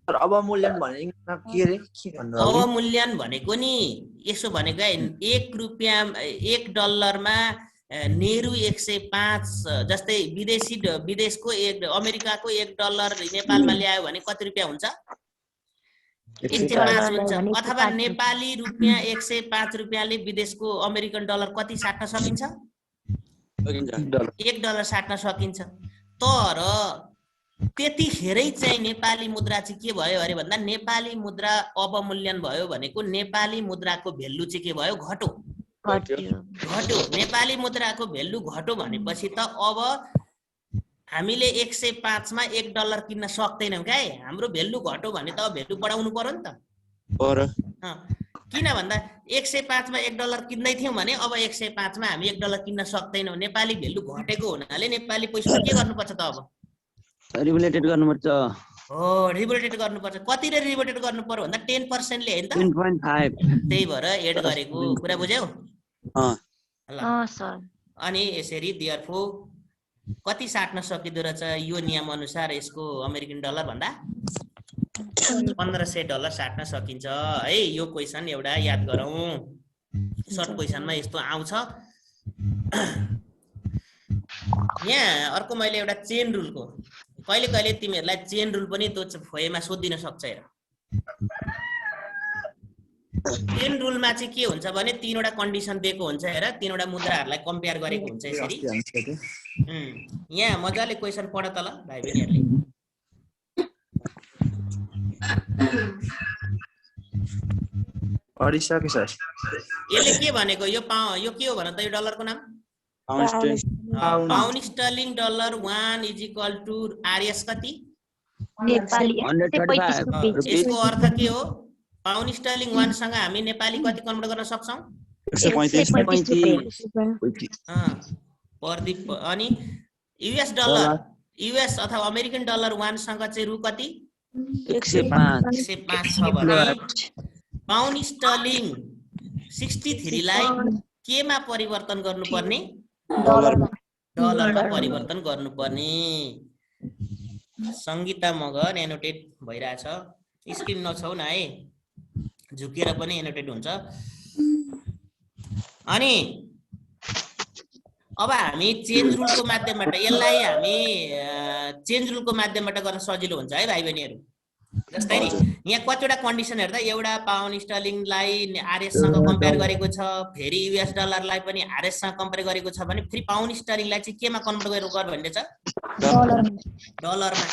Speaker 8: अवमूल्यन भनेको के रे? के भन्नु?
Speaker 2: अवमूल्यन भनेको नि यसो भनेको $1 मा नेहरू 105 जस्तै विदेशको अमेरिकाको $1 नेपालमा ल्यायो भने कति रुपियाँ हुन्छ? 105 हुन्छ
Speaker 3: भने
Speaker 2: अथवा
Speaker 3: 105
Speaker 2: नेपाली रुपियाँ 105 रुपियाँले विदेशको अमेरिकन डलर कति साट्न सकिन्छ? $1 साट्न सकिन्छ। तर त्यतिखेरै चाहिँ नेपाली मुद्रा चाहिँ के भयो अरे भन्दा नेपाली मुद्रा अवमूल्यन भयो भनेको नेपाली मुद्राको भेल्यु चाहिँ के भयो? घट्यो। नेपाली मुद्राको भेल्यु घट्यो भनेपछि त अब हामीले 105 मा $1 किन्न सक्दैनौँ क्या। हाम्रो भेल्यु घट्यो भने त भेल्यु बढाउनु पर्यो नि त। किन भन्दा 105 मा $1 किन्दै थियौँ भने अब 105 मा हामी $1 किन्न सक्दैनौँ। नेपाली भेल्यु घटेको हुनाले नेपाली पैसा के गर्नुपर्छ त? अब
Speaker 10: रिभ्यालुएटेड गर्नुपर्छ।
Speaker 2: हो, रिभ्यालुएटेड गर्नुपर्छ। कति रे रिभ्यालुएटेड गर्नु पर्यो भन्दा 10% ले हैन त?
Speaker 10: 10.5।
Speaker 2: त्यही भएर एड गरेको कुरा बुझ्यौ? ल
Speaker 3: सर।
Speaker 2: अनि यसरी देयरफोर कति साट्न सकिदो रहेछ यो नियम अनुसार यसको अमेरिकन डलर भन्दा $1500 साट्न सकिन्छ है। यो क्वेशन एउटा याद गरौँ। सर्ट क्वेशनमा यस्तो आउँछ। यहाँ अर्को मैले एउटा चेन रुलको कहिले कहिले तिमीहरूलाई चेन रुल पनि त्यो फोएमा सोधिन सक्छ। हेर चेन रुलमा चाहिँ के हुन्छ भने 3वटा कन्डिसन दिएको हुन्छ। हेर 3वटा मुद्राहरूलाई कम्पेयर गरेको हुन्छ यसरी। यहाँ मजाले क्वेशन पढ त ल भाइ बहिनीहरूले।
Speaker 10: पढिसके सर।
Speaker 2: यसले के भनेको? यो के हो भन त? यो डलरको नाम पाउन्ड स्टर्लिङ डलर 1 = RS कति?
Speaker 3: नेपाली
Speaker 10: 135।
Speaker 2: यसको अर्थ के हो? पाउन्ड स्टर्लिङ 1 सँग हामी नेपाली कति कन्भर्ट गर्न सक्छौं?
Speaker 10: 135।
Speaker 2: प्रदीप। अनि US डलर, US अथवा अमेरिकन डलर 1 सँग चाहिँ रु कति? 105 छ भने पाउन्ड स्टर्लिङ 63 लाई केमा परिवर्तन गर्नुपर्ने? डलरमा परिवर्तन गर्नुपर्ने। संगीता मगर एनोटेट भइरहेछ। स्क्रिन नछौ न है, झुकेर पनि एनोटेट हुन्छ। अनि अब हामी चेन्ज रुलको माध्यमबाट यसलाई हामी चेन्ज रुलको माध्यमबाट गर्न सजिलो हुन्छ है भाइ बहिनीहरु। जस्तै नि यहाँ कतिवटा कन्डिसन हेर्दा एउटा पाउन्ड स्टर्लिङलाई आरएस सँग कम्पेयर गरेको छ, फेरि यूएस डलरलाई पनि आरएस सँग कम्पेयर गरेको छ भने फेरि पाउन्ड स्टर्लिङलाई चाहिँ केमा कन्भर्ट गर भन्ने छ? डलरमा।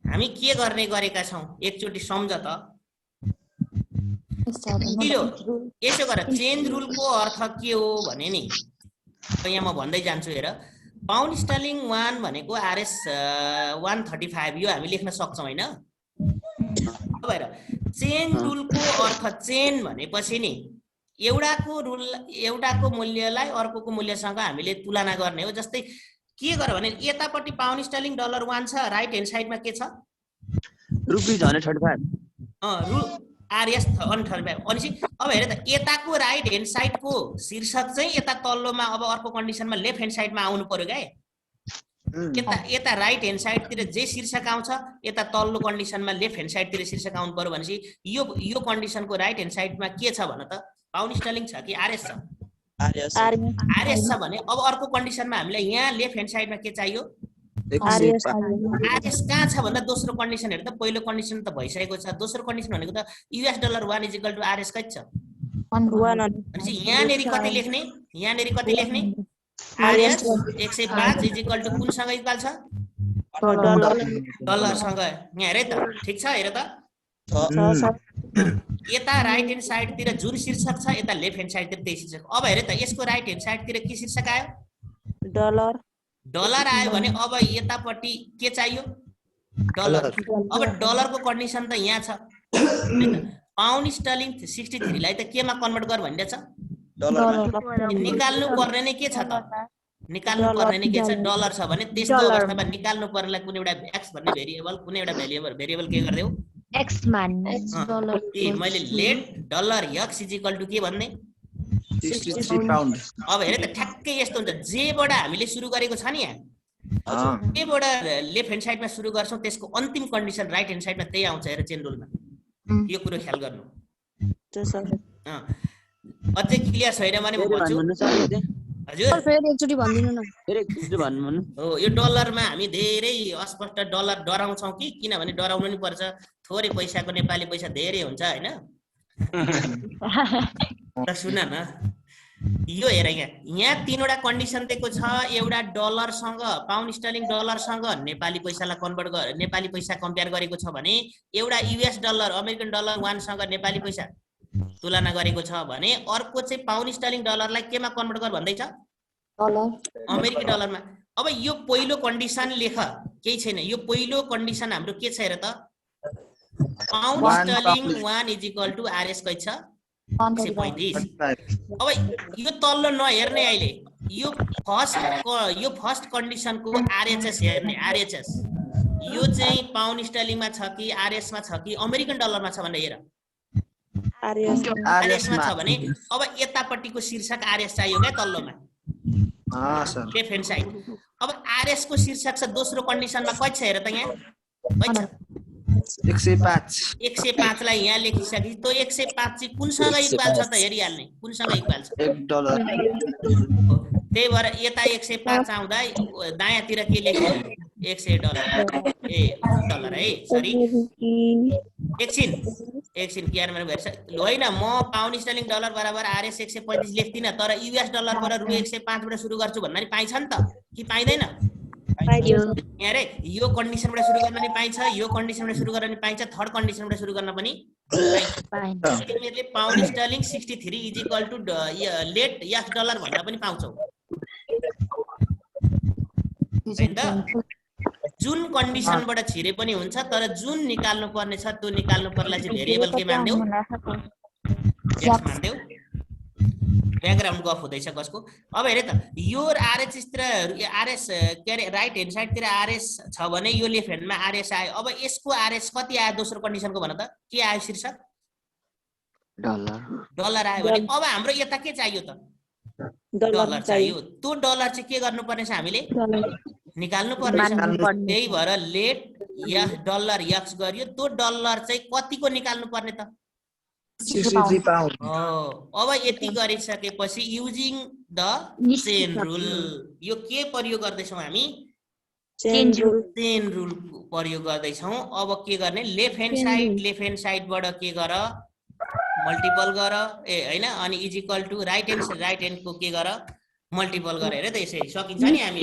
Speaker 2: हामी के गर्ने गरेका छौं एकचोटी सम्झ त। यसो गर, चेन्ज रुलको अर्थ के हो भने नि यहाँ म भन्दै जान्छु। हेर, पाउन्ड स्टर्लिङ 1 भनेको आरएस 135 यो हामी लेख्न सक्छौं हैन? अब हेर, चेन रुलको अर्थ चेन भनेपछि नि एउटाको मूल्यलाई अर्कोको मूल्यसँग हामीले तुलना गर्ने हो। जस्तै के गर भने यतापट्टि पाउन्ड स्टर्लिङ डलर 1 छ, राइट ह्यान्ड साइडमा के छ? Rupees 135 RS 135। अनि अब हेर त, यताको राइट ह्यान्ड साइडको शीर्षक चाहिँ यता तल्लोमा, अब अर्को कन्डिसनमा लेफ्ट ह्यान्ड साइडमा आउनु पर्यो क्या। यता राइट ह्यान्ड साइडतिर जे शीर्षक आउँछ यता तल्लो कन्डिसनमा लेफ्ट ह्यान्ड साइडतिर शीर्षक आउनु पर्यो भनेपछि यो कन्डिसनको राइट ह्यान्ड साइडमा के छ भन त? पाउन्ड स्टर्लिङ छ कि आरएस छ? आरएस छ भने अब अर्को कन्डिसनमा हामीलाई यहाँ लेफ्ट ह्यान्ड साइडमा के चाहियो? आरएस कहाँ छ भन्दा दोस्रो कन्डिसन हेर्दा पहिलो कन्डिसन त भइसकेको छ। दोस्रो कन्डिसन भनेको त यूएस डलर 1 = आरएस कति छ? 1 भनेपछि यहाँनेरि कति लेख्ने? यहाँनेरि कति लेख्ने? आरएस 105 = कुनसँग इक्वल छ? डलरसँग। यहाँ हेरे त, ठीक छ? हेर त, यता राइट ह्यान्ड साइडतिर जुन शीर्षक छ यता लेफ्ट ह्यान्ड साइडतिर त्यही शीर्षक। अब हेरे त, यसको राइट ह्यान्ड साइडतिर के शीर्षक आयो? डलर आयो भने अब यतापट्टि के चाहियो? डलर। अब डलरको कन्डिसन त यहाँ छ। पाउन्ड स्टर्लिङ 63 लाई त केमा कन्भर्ट गर भनिरहेछ? निकाल्नु पर्ने नै के छ त? निकाल्नु पर्ने नै के छ? डलर छ भने त्यस्तो अवस्थामा निकाल्नु पर्नेलाई कुनै एउटा एक्स भन्ने भेरिएबल, कुनै एउटा भेरिएबल के गर्दियौ?
Speaker 3: एक्स मान्ने डलर।
Speaker 2: मैले लेट डलर एक्स = के भन्ने?
Speaker 8: 63 पाउन्ड।
Speaker 2: अब हेरे त, ठ्याक्कै यस्तो हुन्छ। जेबाट हामीले सुरु गरेको छ नि यहाँ, जेबाट लेफ्ट ह्यान्ड साइडमा सुरु गर्छौं त्यसको अन्तिम कन्डिसन राइट ह्यान्ड साइडमा त्यही आउँछ। हेर, चेन रुलमा यो कुरो ख्याल गर्नु। अझै क्लियर छैन भने म भन्छु। हजुर
Speaker 6: फेरि एकचोटि भनिदिनु न।
Speaker 10: फेरि एकचोटि भन्नु न।
Speaker 2: हो यो डलरमा हामी धेरै अस्पष्ट डलर डराउँछौँ कि किनभने डराउनु नि पर्छ थोरै पैसाको नेपाली पैसा धेरै हुन्छ हैन ल सुन न यो हेर यहाँ तीनवटा कन्डिसन दिएको छ एउटा डलरसँग पाउन्ड स्टर्लिङ डलरसँग नेपाली पैसालाई कन्भर्ट नेपाली पैसा कम्पेयर गरेको छ भने एउटा युएस डलर अमेरिकन डलर वानसँग नेपाली पैसा तुलना गरेको छ भने अर्को चाहिँ पाउन्ड स्टर्लिङ डलरलाई केमा कन्भर्ट गर भन्दैछ अमेरिकी डलरमा। अब यो पहिलो कन्डिसन लेख केही छैन यो पहिलो कन्डिसन हाम्रो के छ हेर त पाउन्ड स्टर्लिङ 1 = आरएस कति छ 135। अब यो तल्लो नहेर्ने अहिले यो फर्स्ट कन्डिसनको आरएचएस हेर्ने आरएचएस यो चाहिँ पाउन्ड स्टर्लिङमा छ कि आरएस मा छ कि अमेरिकन डलरमा छ भनेर हेर आरएस मा छ भने अब यतापट्टिको शीर्षक आरएस चाहियो क्या तल्लोमा लेफ्ट ह्यान्ड साइड। अब आरएस को शीर्षक छ दोस्रो कन्डिसनमा कति छ हेर त यहाँ कति छ 105 लाई यहाँ लेखिसके त्यो 105 चाहिँ कुनसँग इक्वल छ त हेरिहाल्ने कुनसँग इक्वल छ त्यही भएर यता 105 आउँदा दायाँतिर के लेख्यो 100 डलर ए डलर है सरी एकछिन के यार भेट्छ होइन म पाउन्ड स्टर्लिङ डलर बराबर आरएस 135 लेख्दिन तर युएस डलरबाट रु 105 बाट सुरु गर्छु भन्दा नि पाइन्छ नि त कि पाइदैन यहाँ रे यो कन्डिसनबाट सुरु गर्न नि पाइन्छ यो कन्डिसनबाट सुरु गर्न नि पाइन्छ थर्ड कन्डिसनबाट सुरु गर्न पनि पाइन्छ तिमीले पाउन्ड स्टर्लिङ 63 = लेट US डलर भन्दा पनि पाउँछौ हैन त जुन कन्डिसनबाट छिरे पनि हुन्छ तर जुन निकाल्नु पर्ने छ त्यो निकाल्नु पर्ला चाहिँ भेरिएबल के मान्देऊ एक्स मान्देऊ ब्याकग्राउन्ड गफ हुँदैछ कसको। अब हेरे त यो आरएस तिर आरएस के अरे राइट ह्यान्ड साइड तिर आरएस छ भने यो लेफ्ट ह्यान्डमा आरएस आयो। अब यसको आरएस कति आयो दोस्रो कन्डिसनको भन त के आयो शीर्षक डलर आयो भने अब हाम्रो यता के चाहियो त डलर चाहियो। त्यो डलर चाहिँ के गर्नुपर्ने छ हामीले निकाल्नु पर्ने छ त्यही भएर लेट यस डलर यक्स गरियो त्यो डलर चाहिँ कतिको निकाल्नु पर्ने त
Speaker 8: 63 पाउन्ड।
Speaker 2: अब यति गरिसकेपछि युजिङ द चेन रुल यो के प्रयोग गर्दैछौँ हामी चेन रुल प्रयोग गर्दैछौँ। अब के गर्ने लेफ्ट ह्यान्ड साइडबाट के गर मल्टिपल गर ए हैन अनि इज इक्वल टु राइट ह्यान्डको के गर मल्टिपल गरेर त यसरी सकिन्छ नि हामी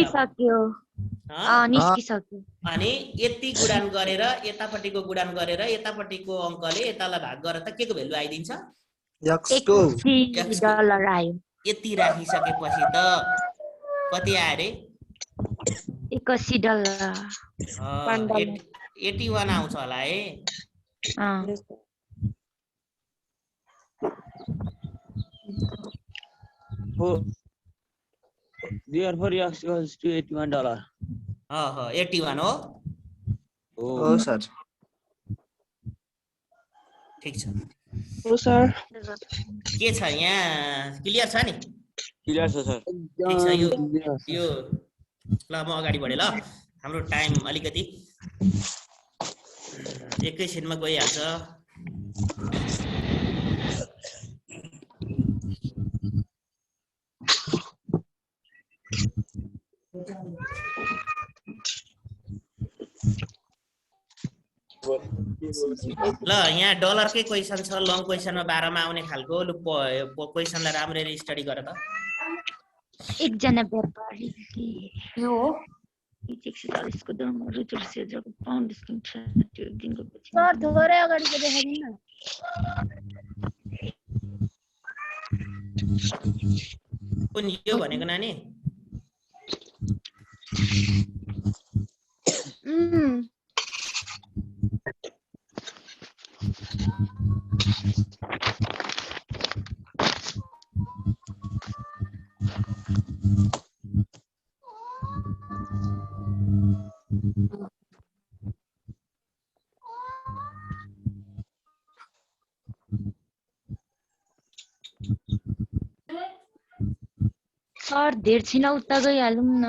Speaker 2: अनि यति गुणान गरेर यतापट्टिको गुणान गरेर यतापट्टिको अंकले यतालाई भाग गरेर त के को भ्यालु आइदिन्छ
Speaker 3: डलर आयो।
Speaker 2: यति राखिसकेपछि त कति आयो रे
Speaker 3: 81 डलर
Speaker 2: 81 आउँछ होला है
Speaker 10: Therefore, x equals to $81.
Speaker 2: 81 हो
Speaker 8: हो सर
Speaker 2: ठीक छ
Speaker 6: हो सर
Speaker 2: के छ यहाँ क्लियर छ नि
Speaker 10: क्लियर छ सर
Speaker 2: ठीक छ यो ल म अगाडि बढे ल हाम्रो टाइम अलिकति एकैछिनमा गइहाल्छ। ल यहाँ डलरकै क्वेशन छ लङ क्वेशनमा 12 मा आउने खालको लु क्वेशनलाई राम्ररी स्टडी गर त
Speaker 3: एकजना व्यापारीले यो 140 को दाम रुचि सेजको पाउन्ड डिस्काउन्ट छ त्यो दिनको पछि
Speaker 6: सर थोरै अगाडिको देखाइदिनु
Speaker 2: न कुन यो भनेको नानी
Speaker 3: सर धेर छैन उता गइहालौँ न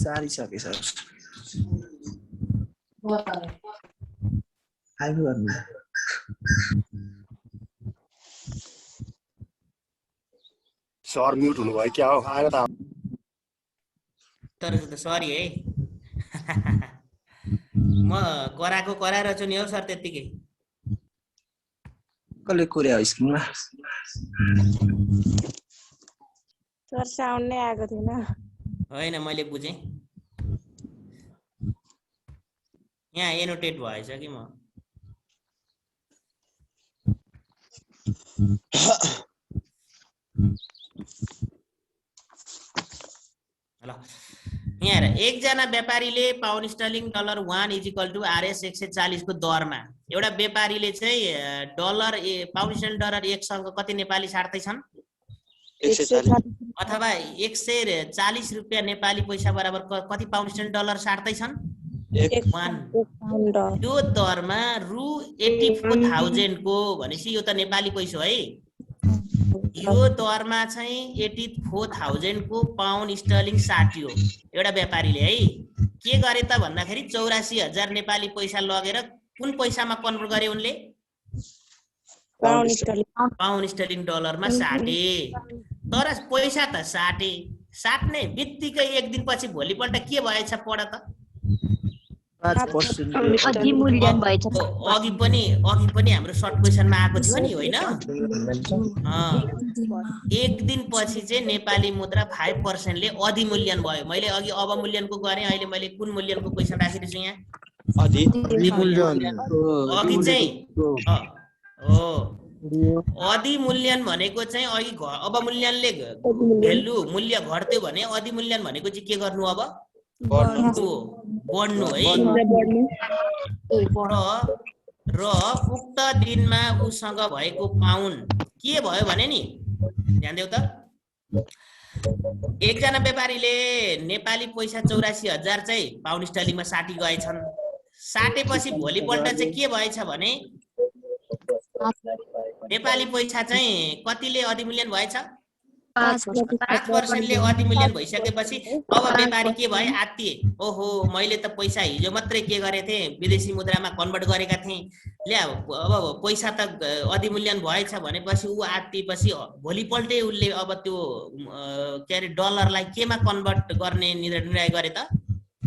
Speaker 8: सारिसके सर आइबु गर्नु
Speaker 11: सर म्युट हुनुभयो क्या हो आएर त
Speaker 2: तर त सरी है म कराको रहेछु नि हौ सर त्यतिकै
Speaker 8: कसले कोर्या स्क्रिनमा
Speaker 6: सर साउन्ड नै आएको थिएन
Speaker 2: होइन मैले बुझेँ यहाँ एनोटेट भएछ कि म ल यहाँ हेर एकजना व्यापारीले पाउन्ड स्टर्लिङ डलर 1 = RS 140 को दरमा एउटा व्यापारीले चाहिँ डलर पाउन्ड स्टर्लिङ डलर 1 सँग कति नेपाली साट्दैछन् अथवा 140 रुपैयाँ नेपाली पैसा बराबर कति पाउन्ड स्टर्लिङ डलर साट्दैछन् 1 यो दरमा रु 84,000 को भनेपछि यो त नेपाली पैसा है यो दरमा चाहिँ 84,000 को पाउन्ड स्टर्लिङ साट्यो एउटा व्यापारीले है के गरे त भन्दाखेरि 84,000 नेपाली पैसा लगेर कुन पैसामा कन्भर्ट गरे उनले पाउन्ड स्टर्लिङ डलरमा साटे तर पैसा त साट्ने बित्तिकै एक दिन पछि भोलिपल्ट के भएछ पढ त
Speaker 8: 5%
Speaker 3: अधिमूल्यन भएछ
Speaker 2: अघि पनि हाम्रो सर्ट क्वेशनमा आएको थियो नि होइन एक दिन पछि चाहिँ नेपाली मुद्रा 5% ले अधिमूल्यन भयो मैले अघि अवमूल्यनको गरे अहिले मैले कुन मूल्यनको क्वेशन राखेको छु यहाँ अघि चाहिँ अधिमूल्यन भनेको चाहिँ अघि अवमूल्यनले भेल्यु मूल्य घट्यो भने अधिमूल्यन भनेको चाहिँ के गर्नु अब बढ्नु है र उक्त दिनमा उसँग भएको पाउन्ड के भयो भने नि ध्यान देऊ त एकजना व्यापारीले नेपाली पैसा 84,000 चाहिँ पाउन्ड स्टर्लिङमा साटी गएछन् साटेपछि भोलिपल्ट चाहिँ के भएछ भने नेपाली पैसा चाहिँ कतिले अधिमूल्यन भएछ 5% ले अधिमूल्यन भइसकेपछि अब व्यापारी के भए आत्तिए ओहो मैले त पैसा हिजो मात्रै के गरे थिए विदेशी मुद्रामा कन्भर्ट गरेका थिए ल्या अब पैसा त अधिमूल्यन भएछ भनेपछि उ आत्तिएपछि भोलिपल्टै उले अब त्यो के अरे डलरलाई केमा कन्भर्ट गर्ने निर्णय गरे त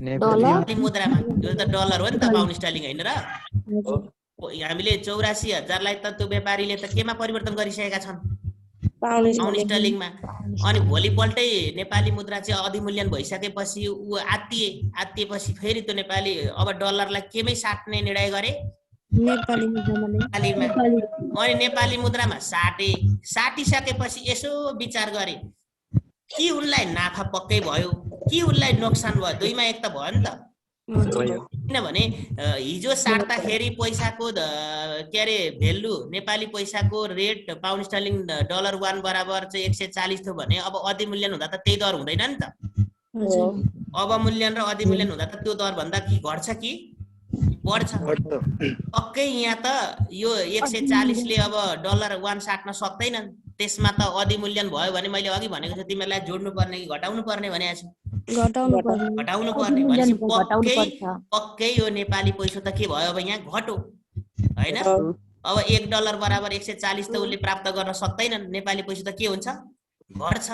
Speaker 2: नेपाली मुद्रामा यो त डलर हो नि त पाउन्ड स्टर्लिङ हैन र हामीले 84,000 लाई त त्यो व्यापारीले त केमा परिवर्तन गरिसकेका छन् पाउन्ड स्टर्लिङमा अनि भोलिपल्टै नेपाली मुद्रा चाहिँ अधिमूल्यन भइसकेपछि उ आत्तिएपछि फेरि त्यो नेपाली अब डलरलाई केमै साट्ने निर्णय गरे अनि नेपाली मुद्रामा साटिसकेपछि यसो विचार गरे कि उनलाई नाफा पक्कै भयो कि उनलाई नोक्सान भयो दुईमा एक त भयो नि त किनभने हिजो साट्दाखेरि पैसाको के अरे भेल्यु नेपाली पैसाको रेट पाउन्ड स्टर्लिङ डलर 1 बराबर चाहिँ 140 थियो भने अब अधिमूल्यन हुँदा त त्यही दर हुँदैन नि त अवमूल्यन र अधिमूल्यन हुँदा त त्यो दर भन्दा कि घट्छ कि बढ्छ पक्कै यहाँ त यो 140 ले अब डलर 1 साट्न सक्दैन त्यसमा त अधिमूल्यन भयो भने मैले अघि भनेको छु तिमीलाई जोड्नु पर्ने कि घटाउनु पर्ने भनेको छु घटाउनु पर्ने भनेपछि पक्कै यो नेपाली पैसा त के भयो अब यहाँ घट्यो हैन अब 1 डलर बराबर 140 त उले प्राप्त गर्न सक्दैन नेपाली पैसा त के हुन्छ घट्छ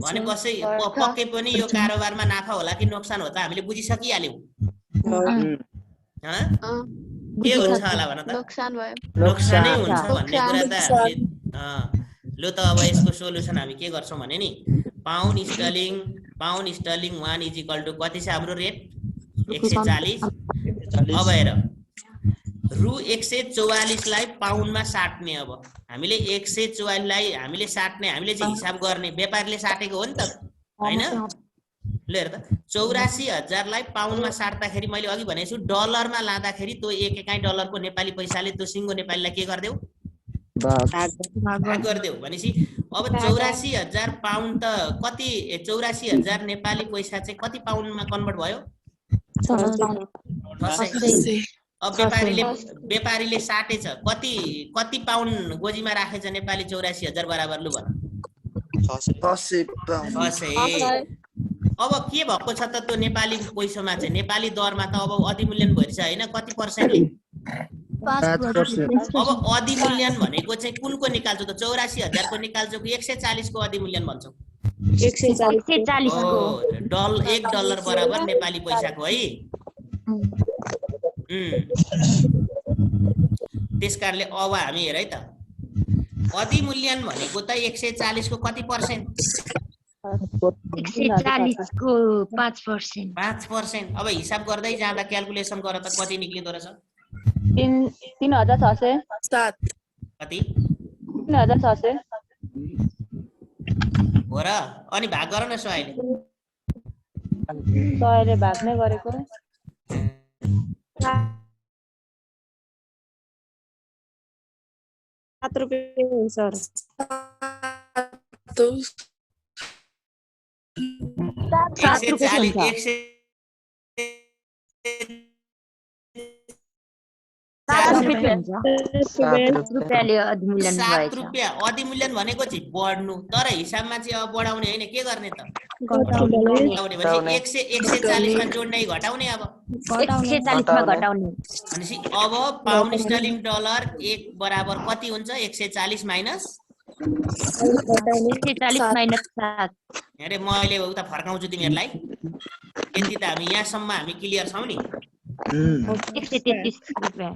Speaker 2: भनेपछि पक्कै पनि यो कारोबारमा नाफा होला कि नोक्सान हो त हामीले बुझिसकिहाल्यौं के हुन्छ होला भन त नोक्सानै हुन्छ भन्ने कुरा त हामीले लो त अब यसको सोलुसन हामी के गर्छौं भने नि पाउन्ड स्टर्लिङ 1 = कति छ हाम्रो रेट 140 अब हेर रु 144 लाई पाउन्डमा साट्ने अब हामीले 144 लाई हामीले साट्ने हामीले चाहिँ हिसाब गर्ने व्यापारीले साटेको हो नि त हैन ल हेर त 84,000 लाई पाउन्डमा साट्दाखेरि मैले अघि भनेछु डलरमा लाँदाखेरि त्यो एक एकाइ डलरको नेपाली पैसाले त्यो सिंगो नेपालीलाई के गर्देऊ भाग गर्देऊ भनेसी अब 84,000 पाउन्ड त कति 84,000 नेपाली पैसा चाहिँ कति पाउन्डमा कन्भर्ट भयो 600 अब व्यापारीले साटेछ कति पाउन्ड गोजीमा राखेछ नेपाली 84,000 बराबर लु भन 600 अब के भएको छ त त्यो नेपाली पैसामा चाहिँ नेपाली दरमा त अब अधिमूल्यन भइरहेछ हैन कति पर्सेन्टले
Speaker 8: 5%।
Speaker 2: अब अधिमूल्यन भनेको चाहिँ कुनको निकाल्छौ त 84,000 को निकाल्छौ कि 140 को अधिमूल्यन भन्छौ
Speaker 3: 140 को
Speaker 2: $1 बराबर नेपाली पैसाको है त्यसकारणले अब हामी हेर है त अधिमूल्यन भनेको त 140 को कति पर्सेन्ट
Speaker 3: 140 को 5%।
Speaker 2: 5%। अब हिसाब गर्दै जाँदा क्याल्कुलेसन गर त कति निक्लिँदो रहेछ
Speaker 6: 3,607
Speaker 2: कति
Speaker 6: 3,600
Speaker 2: हो र अनि भाग गर न सोहाइले
Speaker 6: 100 ले भाग नै गरेको 7 रुपैयाँ हो सर
Speaker 3: 7 रुपैयाँले अधिमूल्यन भएछ।
Speaker 2: 7 रुपैयाँ अधिमूल्यन भनेको चाहिँ बढ्नु तर हिसाबमा चाहिँ अब बढाउने हैन के गर्ने त घटाउने भनेपछि 140 मा जोड्ने घटाउने अब
Speaker 3: 140 मा घटाउने
Speaker 2: भनेपछि अब पाउन्ड स्टर्लिङ डलर 1 बराबर कति हुन्छ 140 माइनस
Speaker 3: 140 माइनस 7।
Speaker 2: अरे म अहिले उता फर्काउँछु तिमीहरुलाई यति त हामी यहाँसम्म हामी क्लियर छौं नि
Speaker 3: 133 रुपैयाँ।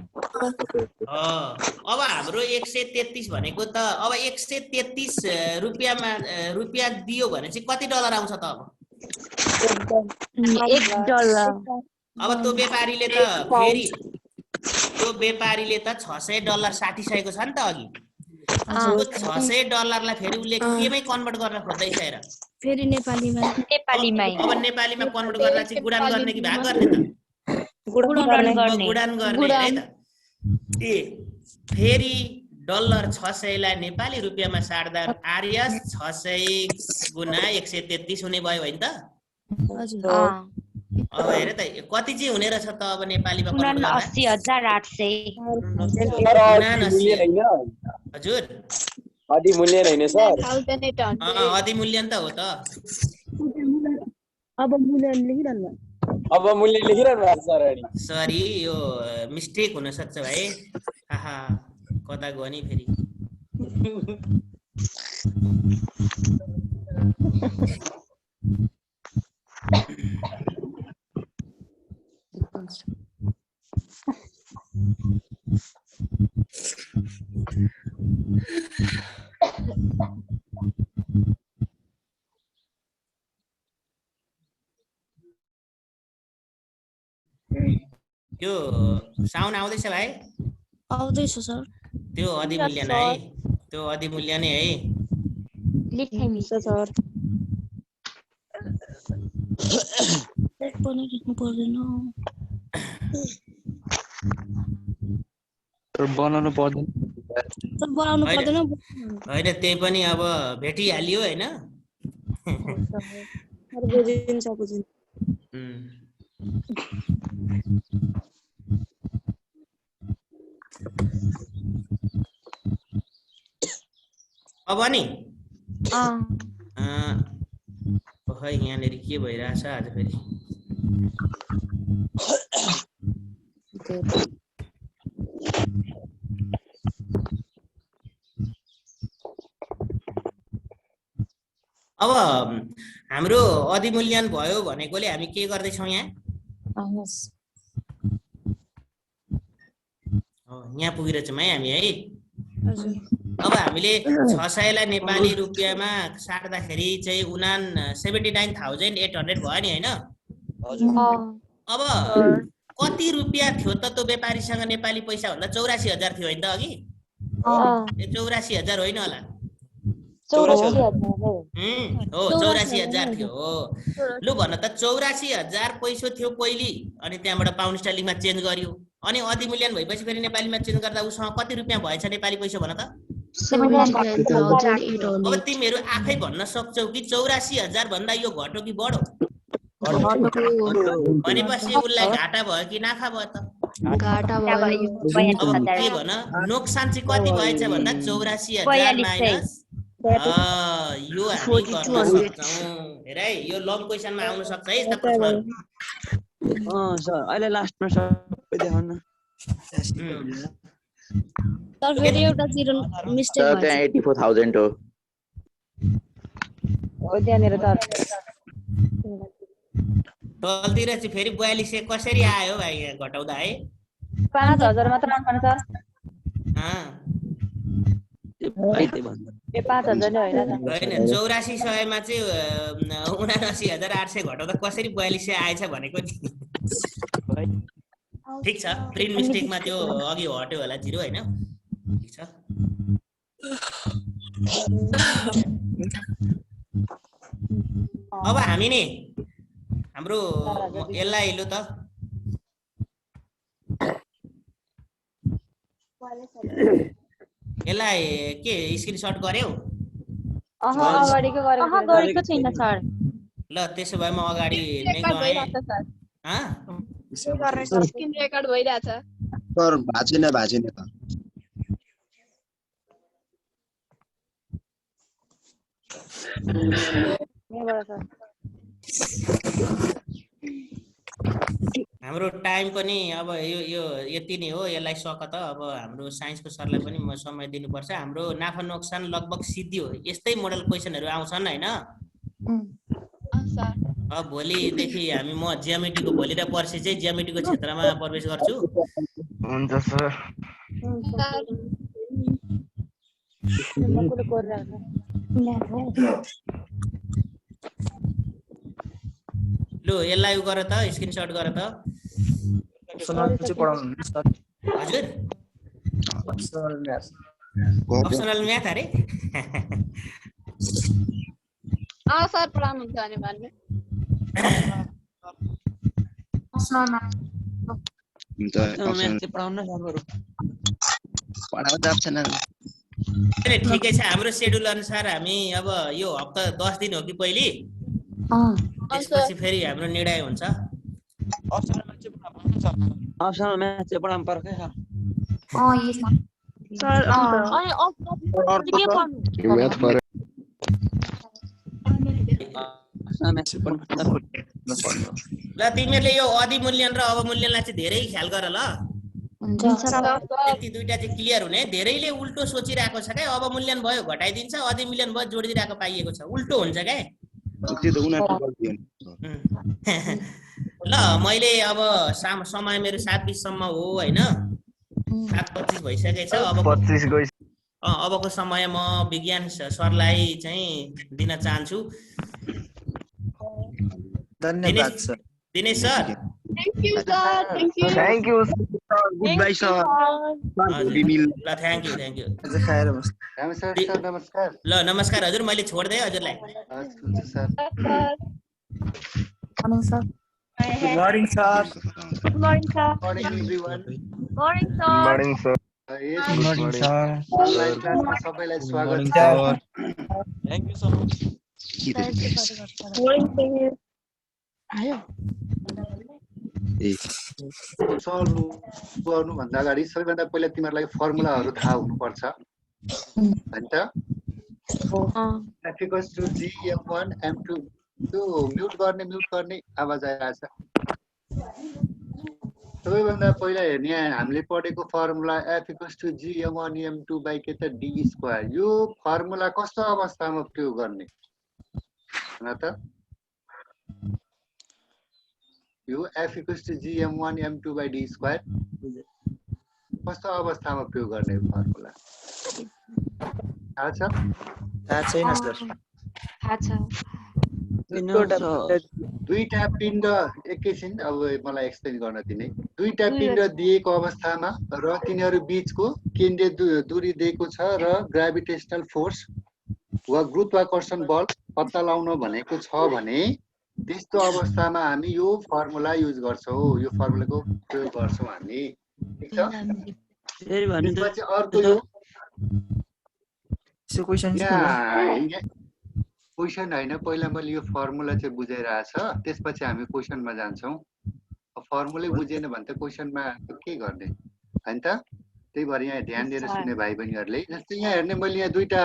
Speaker 2: अब हाम्रो 133 भनेको त अब 133 रुपैयाँमा रुपैयाँ दियो भने चाहिँ कति डलर आउँछ त अब
Speaker 3: $1।
Speaker 2: अब त्यो व्यापारीले त फेरि त्यो व्यापारीले त $600 साटिसकेको छ नि त अघि त्यो $600 लाई फेरि उले केमै कन्भर्ट गर्न खोज्दैछ हेर
Speaker 6: फेरि नेपालीमा
Speaker 2: अब नेपालीमा कन्भर्ट गर्न चाहिँ गुणान गर्ने कि भाग गर्ने त गुणान गर्ने है त ए फेरि $600 लाई नेपाली रुपैयाँमा साट्दा आर्यस 600 गुणा 133 हुने भयो हैन त अब हेर त कति चाहिँ हुने रहेछ त अब नेपालीमा कन्भर्ट गर्दा
Speaker 3: 79,800
Speaker 2: हजुर
Speaker 10: अधिमूल्यन हैन सर
Speaker 2: अधिमूल्यन त हो त
Speaker 6: अब मूल्य लेखिरहनु
Speaker 10: अब मूल्य लेखिरहनु भएको सर अनि
Speaker 2: सरी यो मिस्टेक हुन सक्छ भाइ आहा कता गयो नि फेरि त्यो साउन्ड आउँदैछ भाइ
Speaker 6: आउँदैछ सर
Speaker 2: त्यो अधिमूल्यन है त्यो अधिमूल्यन है
Speaker 3: लेख्दै मिस
Speaker 6: सर पनि लेख्नु पर्दैन
Speaker 10: बनाउनु पर्दैन
Speaker 2: हैन त्यही पनि अब भेटिहालियो हैन अब नि खै यहाँनिर के भइरहेछ आज फेरि अब हाम्रो अधिमूल्यन भयो भनेकोले हामी के गर्दै छौं यहाँ यहाँ पुगिरहेछौँ है हामी है अब हामीले 600 लाई नेपाली रुपैयाँमा साट्दाखेरि चाहिँ 79,800 भयो नि हैन अब कति रुपैयाँ थियो त त्यो व्यापारीसँग नेपाली पैसा भन्दा 84,000 थियो हैन त अघि 84,000 होइन होला हो 84,000 थियो हो लु भन त 84,000 पैसा थियो पहिले अनि त्यहाँबाट पाउन्ड स्टर्लिङमा चेन्ज गर्यो अनि अधिमूल्यन भएपछि फेरि नेपालीमा चेन्ज गर्दा उसँग कति रुपैयाँ भएछ नेपाली पैसा भन त अब तिमीहरू आफै भन्न सक्छौ कि 84,000 भन्दा यो घट्यो कि बढ्यो भनेपछि उसलाई घाटा भयो कि नाफा भयो त
Speaker 3: घाटा भयो
Speaker 2: अब के भन नोक्सान चाहिँ कति भएछ भन्दा 84,000 माइनस यो हामी गर्न सक्छौँ हेर है यो लङ क्वेसनमा आउन सक्छ है यस्ता प्रश्नहरू
Speaker 10: सर अहिले लास्टमा सबै देखाउन
Speaker 6: सर फेरि एउटा जिरो मिस्टेक
Speaker 12: सर
Speaker 6: भएछ
Speaker 12: त्यहाँ 84,000 हो
Speaker 5: हो त्यहाँनिर सर
Speaker 2: टलतिर चाहिँ फेरि 4200 कसरी आयो भाइ यहाँ घटाउँदा है
Speaker 5: 5,000 मात्र आउँछ सर
Speaker 2: अँ
Speaker 5: ए 5,000 नै होइन
Speaker 2: होइन 8400 मा चाहिँ 79,800 घटाउँदा कसरी 4200 आएछ भनेको नि ठिक छ प्रिन्ट मिस्टेकमा त्यो अघि हट्यो होला जिरो होइन ठिक छ अब हामी नि हाम्रो यसलाई लु त यसलाई के स्क्रिनशट गर्यौ
Speaker 5: गरेको छैन सर
Speaker 2: ल त्यसो भए म अगाडि नै गएँ
Speaker 6: स्क्रिन रेकर्ड भइरहेछ
Speaker 13: सर भाँचेन त
Speaker 2: हाम्रो टाइम पनि अब यो यति नै हो यसलाई सक त अब हाम्रो साइन्सको सरलाई पनि म समय दिनुपर्छ हाम्रो नाफा नोक्सान लगभग सिद्धियो यस्तै मोडल क्वेसनहरू आउँछन् हैन अब भोलिदेखि हामी म जियोमेट्रीको भोलि र पर्सि चाहिँ जियोमेट्रीको क्षेत्रमा प्रवेश गर्छु
Speaker 4: हुन्छ सर
Speaker 2: लु यसलाई उ गर त स्क्रिनशट गर त हजुर अप्सनल म्याथ अरे
Speaker 6: सर पढाउनुहुन्छ भने भन्नु
Speaker 2: ठिकै छ हाम्रो शेड्युल अनुसार हामी अब यो हप्ता 10 दिन हो कि पहिले त्यसपछि फेरि हाम्रो निर्णय हुन्छ
Speaker 10: अप्सनल म्याथ चाहिँ पढाउनु पर्छ है सर
Speaker 2: ल तिमीहरूले यो अधिमूल्यन र अवमूल्यनलाई चाहिँ धेरै ख्याल गर ल यति दुईटा चाहिँ क्लियर हुने धेरैले उल्टो सोचिरहेको छ क्या अवमूल्यन भयो घटाइदिन्छ अधिमूल्यन भयो जोडिदिरहेको पाइएको छ उल्टो हुन्छ क्या ल मैले अब समय मेरो 7:20 सम्म हो हैन 7:25 भइसकेको छ अब
Speaker 4: 25 गइस
Speaker 2: अबको समय म विज्ञान सरलाई चाहिँ दिन चाहन्छु
Speaker 8: धन्यवाद sir
Speaker 2: Dinesh sir
Speaker 4: thank you good by sir
Speaker 2: ल थ्यांक यू
Speaker 13: नमस्कार
Speaker 2: ल नमस्कार हजुर मैले छोड्दै हजुरलाई
Speaker 8: Good morning, sir.
Speaker 5: Good morning, sir.
Speaker 13: morning everyone.
Speaker 5: Morning, sir.
Speaker 4: Morning sir
Speaker 10: Good morning, sir.
Speaker 13: Online class मा सबैलाई स्वागत छ।
Speaker 10: Thank you so much.
Speaker 13: Solve गर्नु भन्दा अगाडि सबैभन्दा पहिला तिमीहरूलाई फर्मुलाहरू थाहा हुनुपर्छ हैन त F equals to G M1 M2 त्यो म्युट गर्ने आवाज आइरहेछ सबैभन्दा पहिला हेर्ने हामीले पढेको formula F equals to G M1 M2 by के त D स्क्वायर यो फर्मुला कस्तो अवस्थामा प्रयोग गर्ने हैन त यो F equals to G M1 M2 by D square कस्तो अवस्थामा प्रयोग गर्ने फर्मुला थाहा छ
Speaker 8: छैन सर
Speaker 13: दुईटा पिण्ड एकैछिन अब मलाई एक्सप्लेन गर्न दिने दुईटा पिण्ड दिएको अवस्थामा र तिनीहरू बीचको केन्द्रीय दूरी दिएको छ र ग्राभिटेशनल फोर्स वा गुरुत्वाकर्षण बल पत्ता लगाउन भनेको छ भने त्यस्तो अवस्थामा हामी यो फर्मुला युज गर्छौं यो फर्मुलाको प्रयोग गर्छौं हामी ठीक छ
Speaker 10: फेरि भन्नु त
Speaker 13: त्यसपछि अर्को यो क्वेशन हैन पहिला मैले यो फर्मुला चाहिँ बुझाइरहेछ त्यसपछि हामी क्वेशनमा जान्छौं फर्मुलै बुझेन भने त क्वेशनमा के गर्ने हैन त त्यही भएर यहाँ ध्यान दिएर सुन्ने भाइ बहिनीहरुले जस्तै यहाँ हेर्ने मैले यहाँ दुईटा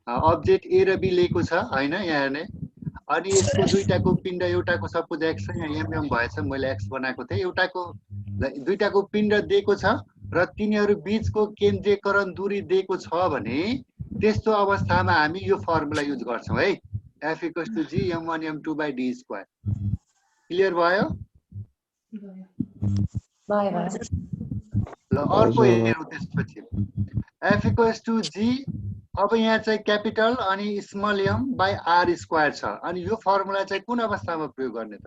Speaker 13: अब्जेक्ट ए र बी लिएको छ हैन यहाँ हेर्ने अनि यसको दुईटाको पिण्ड एउटाको सपोज एक्स यहाँ एमएम भएछ मैले एक्स बनाएको थिएँ एउटाको दुईटाको पिण्ड दिएको छ र तिनीहरू बीचको केन्द्रीयकरण दूरी दिएको छ भने त्यस्तो अवस्थामा हामी यो फर्मुला युज गर्छौं है F = G m1 m2 / d². Clear भयो ल अर्को हेरौँ त्यसपछि F = G अब यहाँ चाहिँ क्यापिटल अनि स्मल m / r² छ अनि यो फर्मुला चाहिँ कुन अवस्थामा प्रयोग गर्ने त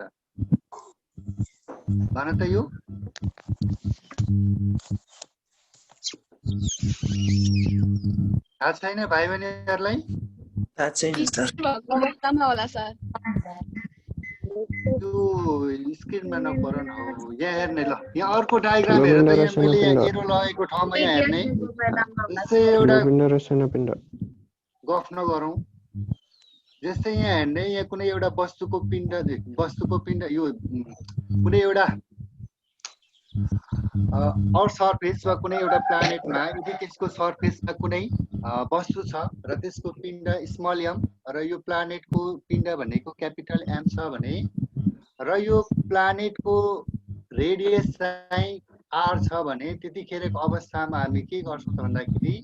Speaker 13: भन त यो थाहा छैन भाइ बहिनीहरुलाई
Speaker 8: थाहा छैन सर
Speaker 5: अवस्थामा होला सर
Speaker 13: त्यो स्क्रिनमा नपर न हो यहाँ हेर्ने ल यहाँ अर्को डायग्राम हेर त यहाँ मैले यहाँ एरो लगेको ठाउँमा यहाँ हेर्ने जस्तै एउटा गफ नगरौँ जस्तै यहाँ हेर्ने यहाँ कुनै एउटा वस्तुको पिण्ड यो कुनै एउटा अर्थ सर्फेस वा कुनै एउटा प्लानेटमा यदि त्यसको सर्फेसमा कुनै वस्तु छ र त्यसको पिण्ड स्मल m र यो प्लानेटको पिण्ड भनेको क्यापिटल M छ भने र यो प्लानेटको रेडियस चाहिँ r छ भने त्यतिखेरको अवस्थामा हामी के गर्छौं त भन्दाखेरि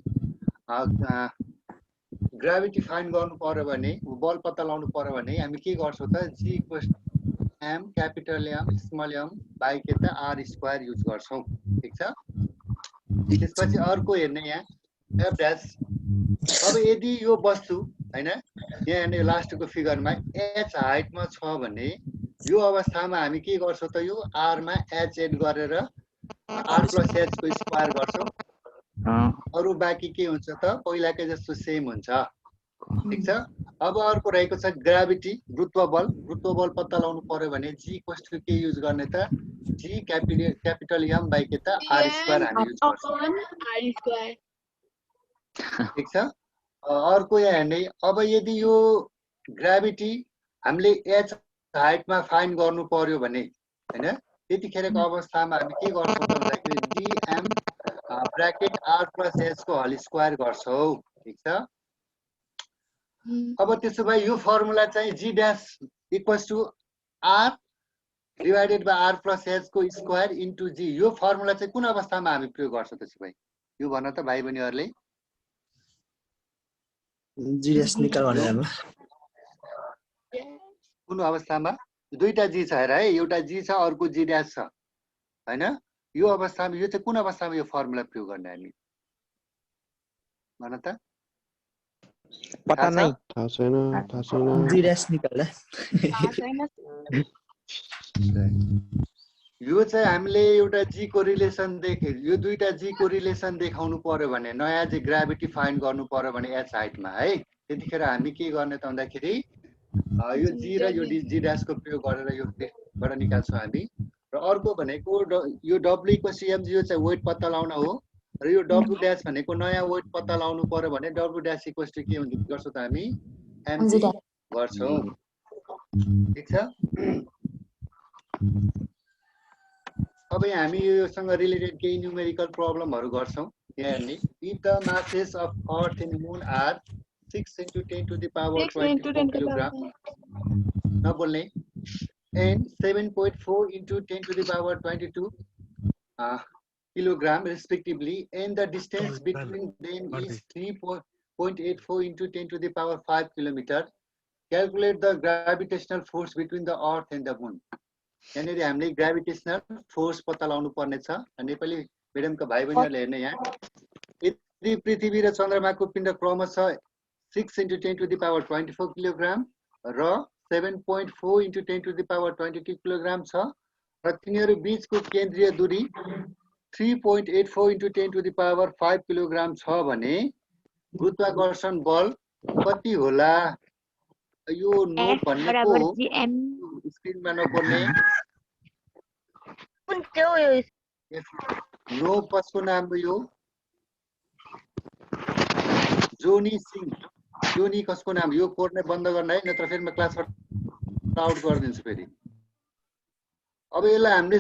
Speaker 13: ग्राभिटी फाइन्ड गर्नु पर्यो भने बल पत्ता लगाउनु पर्यो भने हामी के गर्छौं त G = M capital M small m by k त r² युज गर्छौं ठीक छ त्यसपछि अर्को हेर्ने यहाँ f' अब यदि यो वस्तु हैन यहाँ हेर्ने लास्टको फिगरमा h हाइटमा छ भने यो अवस्थामा हामी के गर्छौं त यो r मा h एड गरेर r + h को स्क्वायर गर्छौं अरु बाँकी के हुन्छ त पहिलाकै जस्तो सेम हुन्छ ठीक छ अब अर्को रहेको छ ग्राभिटी गुरुत्व बल पत्ता लगाउनु पर्यो भने G = के युज गर्ने त G capital M by k त r² हामी युज गर्छौं ठीक छ अर्को यहाँ हेर्ने अब यदि यो ग्राभिटी हामीले h हाइटमा फाइन्ड गर्नु पर्यो भने हैन त्यतिखेरको अवस्थामा हामी के गर्छौं त भन्दाखेरि dm ब्र्याकेट r + h को होल स्क्वायर गर्छौं ठीक छ अब त्यसो भए यो फर्मुला चाहिँ G' = r divided by r + h को स्क्वायर इन्टु G यो फर्मुला चाहिँ कुन अवस्थामा हामी प्रयोग गर्छौं त्यसो भए यो भन्न त भाइ बहिनीहरुले
Speaker 8: जीएस निकाल भनेर
Speaker 13: कुन अवस्थामा दुईटा G छ हेर है एउटा G छ अर्को G' छ हैन यो अवस्थामा यो चाहिँ कुन अवस्थामा यो फर्मुला प्रयोग गर्ने हामी भन त
Speaker 10: पता नै थाहा छैन
Speaker 8: जीएस निकाल्दा
Speaker 13: यो चाहिँ हामीले एउटा G को रिलेसन देखे यो दुईटा G को रिलेसन देखाउनु पर्यो भने नयाँ चाहिँ ग्राभिटी फाइन्ड गर्नु पर्यो भने h हाइटमा है त्यतिखेर हामी के गर्ने त भन्दाखेरि यो G र यो G' को प्रयोग गरेर यो बाट निकाल्छौं हामी र अर्को भनेको यो W = mg यो चाहिँ वेट पत्ता लगाउन हो र यो W' भनेको नयाँ वेट पत्ता लगाउनु पर्यो भने W' = के हुन्छ गर्छौं त हामी mg गर्छौं ठीक छ अब हामी योसँग रिलेटेड केही न्यूमेरिकल प्रब्लमहरु गर्छौं यहाँ हेर्ने if the masses of earth and moon are 6 × 10⁻24 kilogram नबोल्ने and 7.4 × 10⁻22 kilogram respectively and the distance between them is 3.84 × 10⁵ kilometer calculate the gravitational force between the earth and the moon यहाँनेरि हामीले ग्राभिटेशनल फोर्स पत्ता लगाउनु पर्ने छ नेपाली मिडियमका भाइ बहिनीहरुले हेर्ने यहाँ यदि पृथ्वी र चन्द्रमाको पिण्ड क्रमशः 6 × 10⁻24 किलोग्राम र 7.4 × 10⁻22 किलोग्राम छ र तिनीहरू बीचको केन्द्रीय दूरी 3.84 × 10⁵ किलोग्राम छ भने गुरुत्वाकर्षण बल कति होला यो नोट भनेको स्क्रिनमा नपर्ने नो कसको नाम यो जोनी सिंह जोनी कसको नाम यो कोर्ने बन्द गर्न है नत्र फेरि म क्लासबाट आउट गरिदिन्छु फेरि अब यसलाई हामीले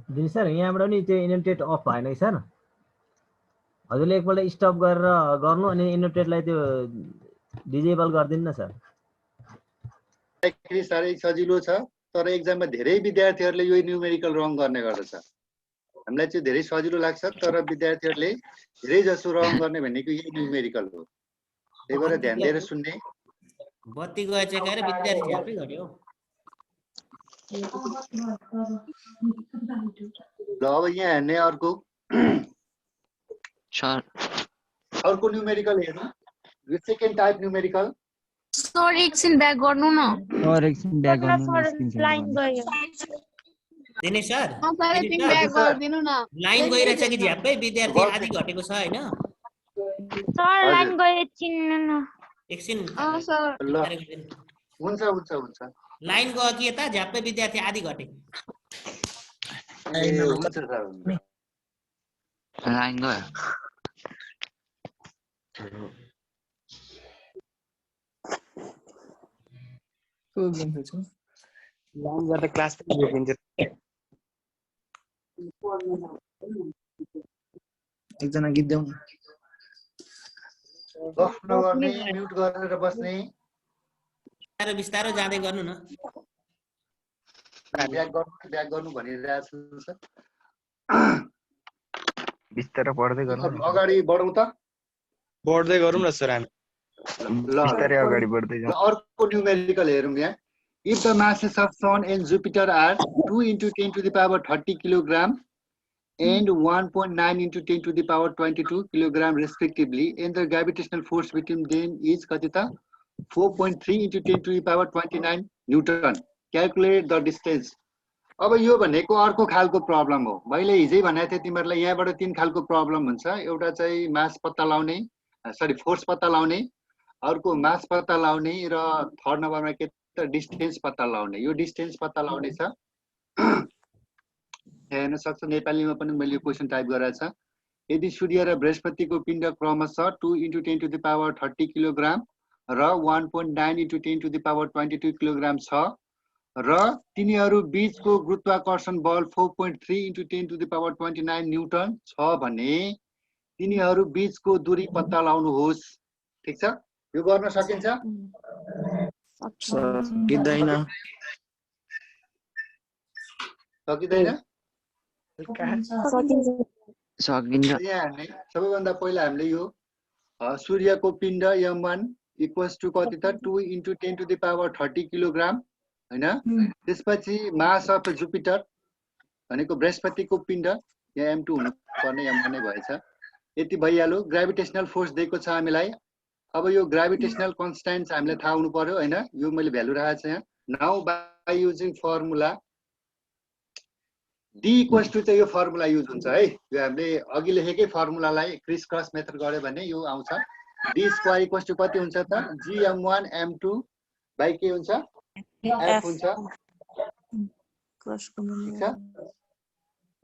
Speaker 12: दिनेश सर यहाँबाट नि त्यो इन्डेन्टेड अफ भएन कि सर हजुरले एकपल्ट स्टप गरेर गर्नु अनि इन्डेन्टेडलाई त्यो डिजेबल गरिदिनु न सर
Speaker 13: साह्रै सजिलो छ तर एक्जाममा धेरै विद्यार्थीहरूले यो न्युमेरिकल रङ गर्ने गर्दछ हामीलाई चाहिँ धेरै सजिलो लाग्छ तर विद्यार्थीहरूले धेरै जसो रङ गर्ने भनेको यही न्युमेरिकल हो त्यही भएर ध्यान दिएर सुन्ने
Speaker 2: बत्ती गए चेकाएर विद्यार्थी झ्यापै घट्यो
Speaker 13: ल अब यहाँ हेर्ने अर्को अर्को न्युमेरिकल हेर्नु यो सेकेन्ड टाइप न्युमेरिकल
Speaker 3: सर एकछिन ब्याक गर्नु न
Speaker 5: लाइन गयो
Speaker 2: दिनेश सर
Speaker 5: ब्याक गरिदिनु न
Speaker 2: लाइन गइरहेछ कि झ्यापै विद्यार्थी आदि घटेको छ हैन
Speaker 3: सर लाइन गयो
Speaker 2: एकछिन
Speaker 13: ल हुन्छ
Speaker 2: लाइन गयो कि यता झ्यापै विद्यार्थी आदि घटे
Speaker 13: हुन्छ सर
Speaker 8: लाइन गयो
Speaker 10: लाइन गर्दा क्लास पनि रोकिन्छ
Speaker 8: एकजना गीत देऊ
Speaker 13: गफ नगर्ने म्युट गरेर बस्ने
Speaker 2: बिस्तारो जाँदै गर्नु न
Speaker 13: ब्याक गर्नु भनिरहेको छु सर
Speaker 10: बिस्तारै पढ्दै गर्नु
Speaker 13: अगाडि बढौँ त
Speaker 10: बढ्दै गरौँ न सर हामी बिस्तारै अगाडि बढ्दै जाउँ
Speaker 13: अर्को न्युमेरिकल हेरौँ यहाँ If the masses of Sun and Jupiter are 2 into 10 to the power 30 kilogram and 1.9 into 10 to the power 22 kilogram respectively, and the gravitational force between them is 4.3 into 10 to the power 29 Newton. Calculate the distance. अब यो भनेको अर्को खालको प्रब्लम हो मैले हिजै भनेको थिएँ तिमीहरूलाई यहाँबाट तीन खालको प्रब्लम हुन्छ एउटा चाहिँ मास पत्ता लगाउने फोर्स पत्ता लगाउने अर्को मास पत्ता लगाउने र थर्ड नम्बरमा के डिस्टेन्स पत्ता लगाउने यो डिस्टेन्स पत्ता लगाउने छ हेर्न सक्छ नेपालीमा पनि मैले यो क्वेशन टाइप गरेको छ यदि सूर्य र बृहस्पतिको पिण्ड क्रमशः 2 into 10 to the power 30 kilogram र 1.9 into 10 to the power 22 kilogram छ र तिनीहरू बीचको गुरुत्वाकर्षण बल 4.3 into 10 to the power 29 Newton छ भने तिनीहरू बीचको दूरी पत्ता लगाउनुहोस् ठीक छ यो गर्न सकिन्छ
Speaker 8: सकिँदैन
Speaker 13: सबैभन्दा पहिला हामीले यो सूर्यको पिण्ड m1 इक्वल्स टु कति त 2 into 10 to the power 30 kilogram हैन त्यसपछि मास अफ जुपिटर भनेको बृहस्पतिको पिण्ड यहाँ m2 हुनु पर्ने m1 नै भएछ यति भइहाल्यो ग्रेभिटेशनल फोर्स दिएको छ हामीलाई अब यो ग्रेभिटेशनल कन्स्ट्यान्ट्स हामीलाई थाहा हुनु पर्यो हैन यो मैले भ्यालु राखेको छु यहाँ now by using formula d equals to चाहिँ यो फर्मुला युज हुन्छ है यो हामीले अघि लेखेकै फर्मुलालाई क्रिस क्रस मेथड गर्यो भने यो आउँछ d स्क्वायर इक्वल्स टु कति हुन्छ त gm1 m2 बाइ के हुन्छ f हुन्छ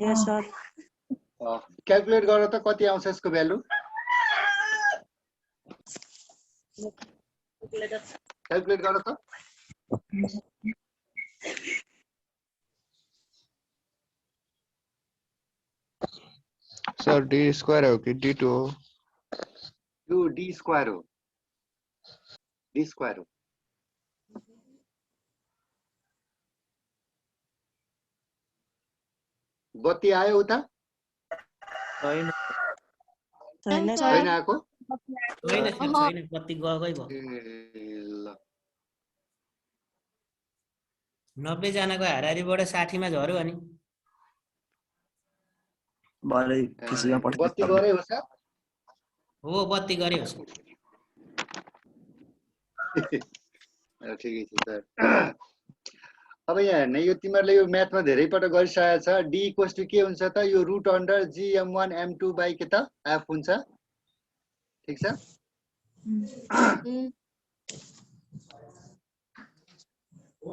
Speaker 5: यस सर
Speaker 13: क्याल्कुलेट गरेर त कति आउँछ यसको भ्यालु क्याल्कुलेट गर त
Speaker 10: सर d स्क्वायर हो कि d2 हो
Speaker 13: यो d स्क्वायर हो बत्ती आयो उता छैन आएको
Speaker 2: छैन बत्ती गएकै भयो 90 जनाको हाराहारीबाट 60 मा झर्यो अनि
Speaker 13: बत्ती गरे हो सर
Speaker 2: हो बत्ती गरे हो
Speaker 13: ठिकै छ सर अब यहाँ हेर्ने यो तिमीहरूले यो म्याथमा धेरै पटक गरिसकेको छ d इक्वल्स टु के हुन्छ त यो root under gm1 m2 by k त f हुन्छ ठीक छ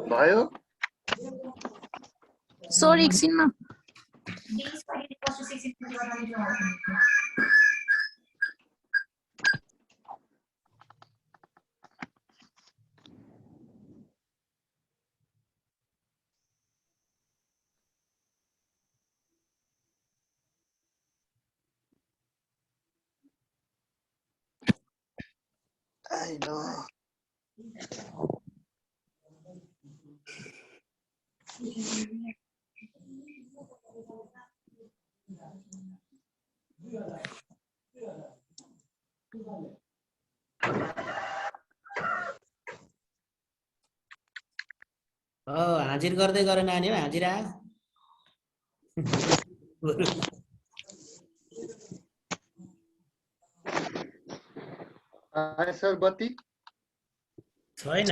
Speaker 13: भयो
Speaker 3: सर एकछिनमा
Speaker 2: हाजिर गर्दै गर नानी हो हाजिरा
Speaker 13: सर बत्ती
Speaker 2: छैन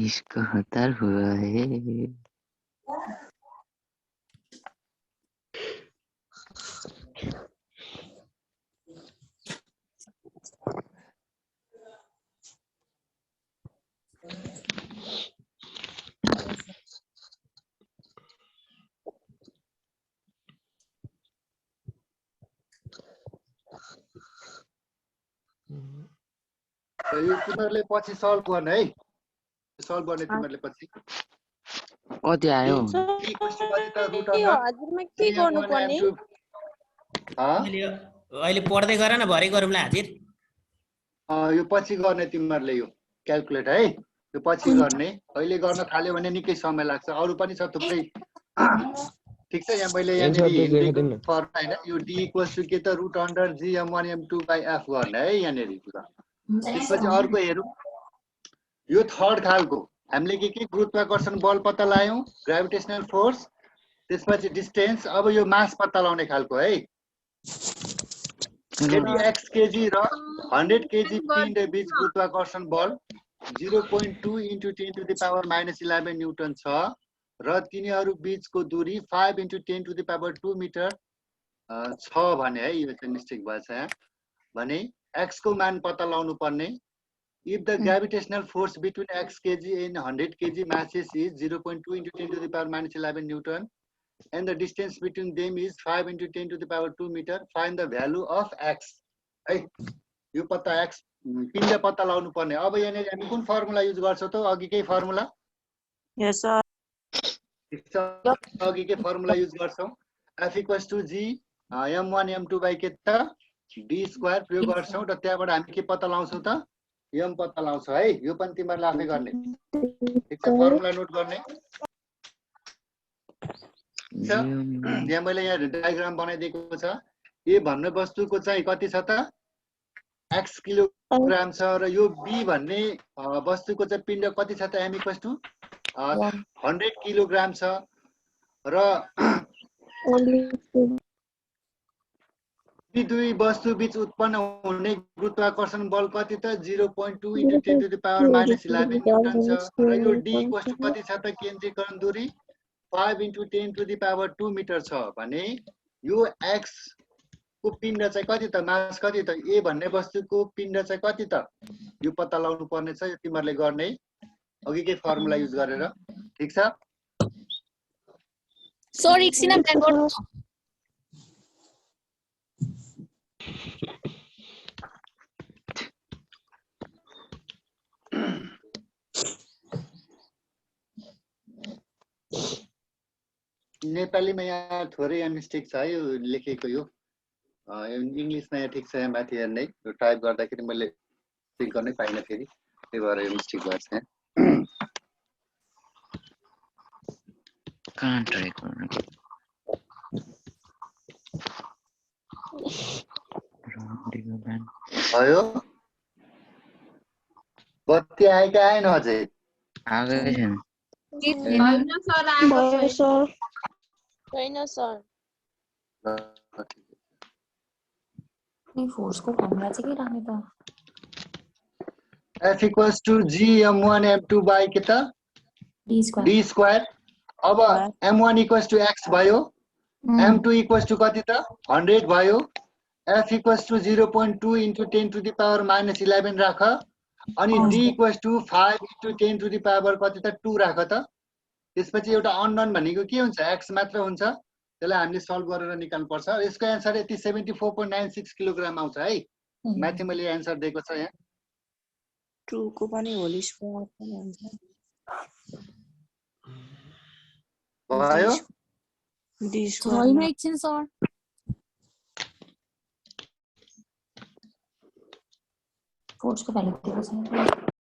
Speaker 14: इसको हतार हुआ है
Speaker 13: यो तिमीहरूले पछि सल्भ गर्ने है सल्भ गर्ने तिमीहरूले पछि
Speaker 14: कति आयो
Speaker 6: हजुरमा के गर्नु पर्ने
Speaker 2: अहिले पढ्दै गर न भरे गरौँला हाजिर
Speaker 13: यो पछि गर्ने तिमीहरूले यो क्याल्कुलेट है यो पछि गर्ने अहिले गर्न थाल्यो भने निकै समय लाग्छ अरु पनि छ थुप्रै ठीक छ यहाँ मैले यहाँ फर्म हैन यो d = के त √under g m1 m2 / f गर्ने है यहाँ नेरी कुरा त्यसपछि अर्को हेरौं यो थर्ड खालको हामीले के गुरुत्वाकर्षण बल पत्ता लगायौं ग्रेभिटेशनल फोर्स त्यसपछि डिस्टेन्स अब यो मास पत्ता लगाउने खालको है यदि x kg र 100 kg पिण्ड बीच गुरुत्वाकर्षण बल 0.2 × 10⁻11 न्यूटन छ र तिनीहरू बीचको दूरी 5 × 10⁻2 मिटर छ भने है यो चाहिँ मिस्टेक भएछ यहाँ भने x को मान पत्ता लगाउनु पर्ने if the gravitational force between x kg and 100 kg masses is 0.2 × 10⁻11 Newton and the distance between them is 5 × 10⁻2 meter, find the value of x. है यो पत्ता x पिण्ड पत्ता लगाउनु पर्ने अब यहाँ हामी कुन फर्मुला युज गर्छौं त अघिकै फर्मुला
Speaker 6: यस सर
Speaker 13: अघिकै फर्मुला युज गर्छौं f = g m1 m2 / के त d² प्रयोग गर्छौं र त्यहाँबाट हामी के पत्ता लगाउँछौं त m पत्ता लगाउँछ है यो पनि तिमीहरुले आफै गर्ने ठीक छ फर्मुला नोट गर्ने यहाँ मैले यहाँ डायग्राम बनाइदिएको छ ए भन्ने वस्तुको चाहिँ कति छ त x किलोग्राम छ र यो b भन्ने वस्तुको चाहिँ पिण्ड कति छ त m = 100 किलोग्राम छ र यी दुई वस्तु बीच उत्पन्न हुने गुरुत्वाकर्षण बल कति त 0.2 × 10⁻11 न्यूटन छ र यो d = कति छ त केन्द्रीकरण दूरी 5 × 10⁻2 मिटर छ भने यो x को पिण्ड चाहिँ कति त मास कति त a भन्ने वस्तुको पिण्ड चाहिँ कति त यो पत्ता लगाउनु पर्ने छ यो तिमीहरुले गर्ने अघिकै फर्मुला युज गरेर ठीक छ
Speaker 6: सर एकछिन ब्याक गर्नु
Speaker 13: नेपालीमा यहाँ थोरै यहाँ मिस्टेक छ है यो लेखेको यो इंग्लिशमा यहाँ ठीक छ यहाँ माथि हेर्ने यो टाइप गर्दाखेरि मैले चेक गर्नै पाइनँ फेरि त्यही भएर यो मिस्टेक भएछ यहाँ
Speaker 14: कहाँ ट्राई गर्नु
Speaker 13: भयो बत्ती आयो कि आएन अझै
Speaker 14: आएकै छैन
Speaker 6: छैन सर
Speaker 3: फोर्सको फर्मुला चाहिँ के राख्ने त
Speaker 13: F = g m1 m2 / के त d² अब m1 = x भयो m2 = कति त 100 भयो F = 0.2 × 10⁻11 राख अनि d = 5 × 10⁻2 कति त 2 राख त त्यसपछि एउटा अननोन भनेको के हुन्छ x मात्र हुन्छ त्यसलाई हामीले सल्भ गरेर निकाल्नु पर्छ यसको आन्सर यति 74.96 किलोग्राम आउँछ है माथि मैले आन्सर दिएको छ यहाँ
Speaker 6: 2 को पनि होल स्क्वायर पनि हुन्छ
Speaker 13: भयो
Speaker 6: d²
Speaker 3: एकछिन सर
Speaker 15: फोर्सको भ्यालु दिएको छ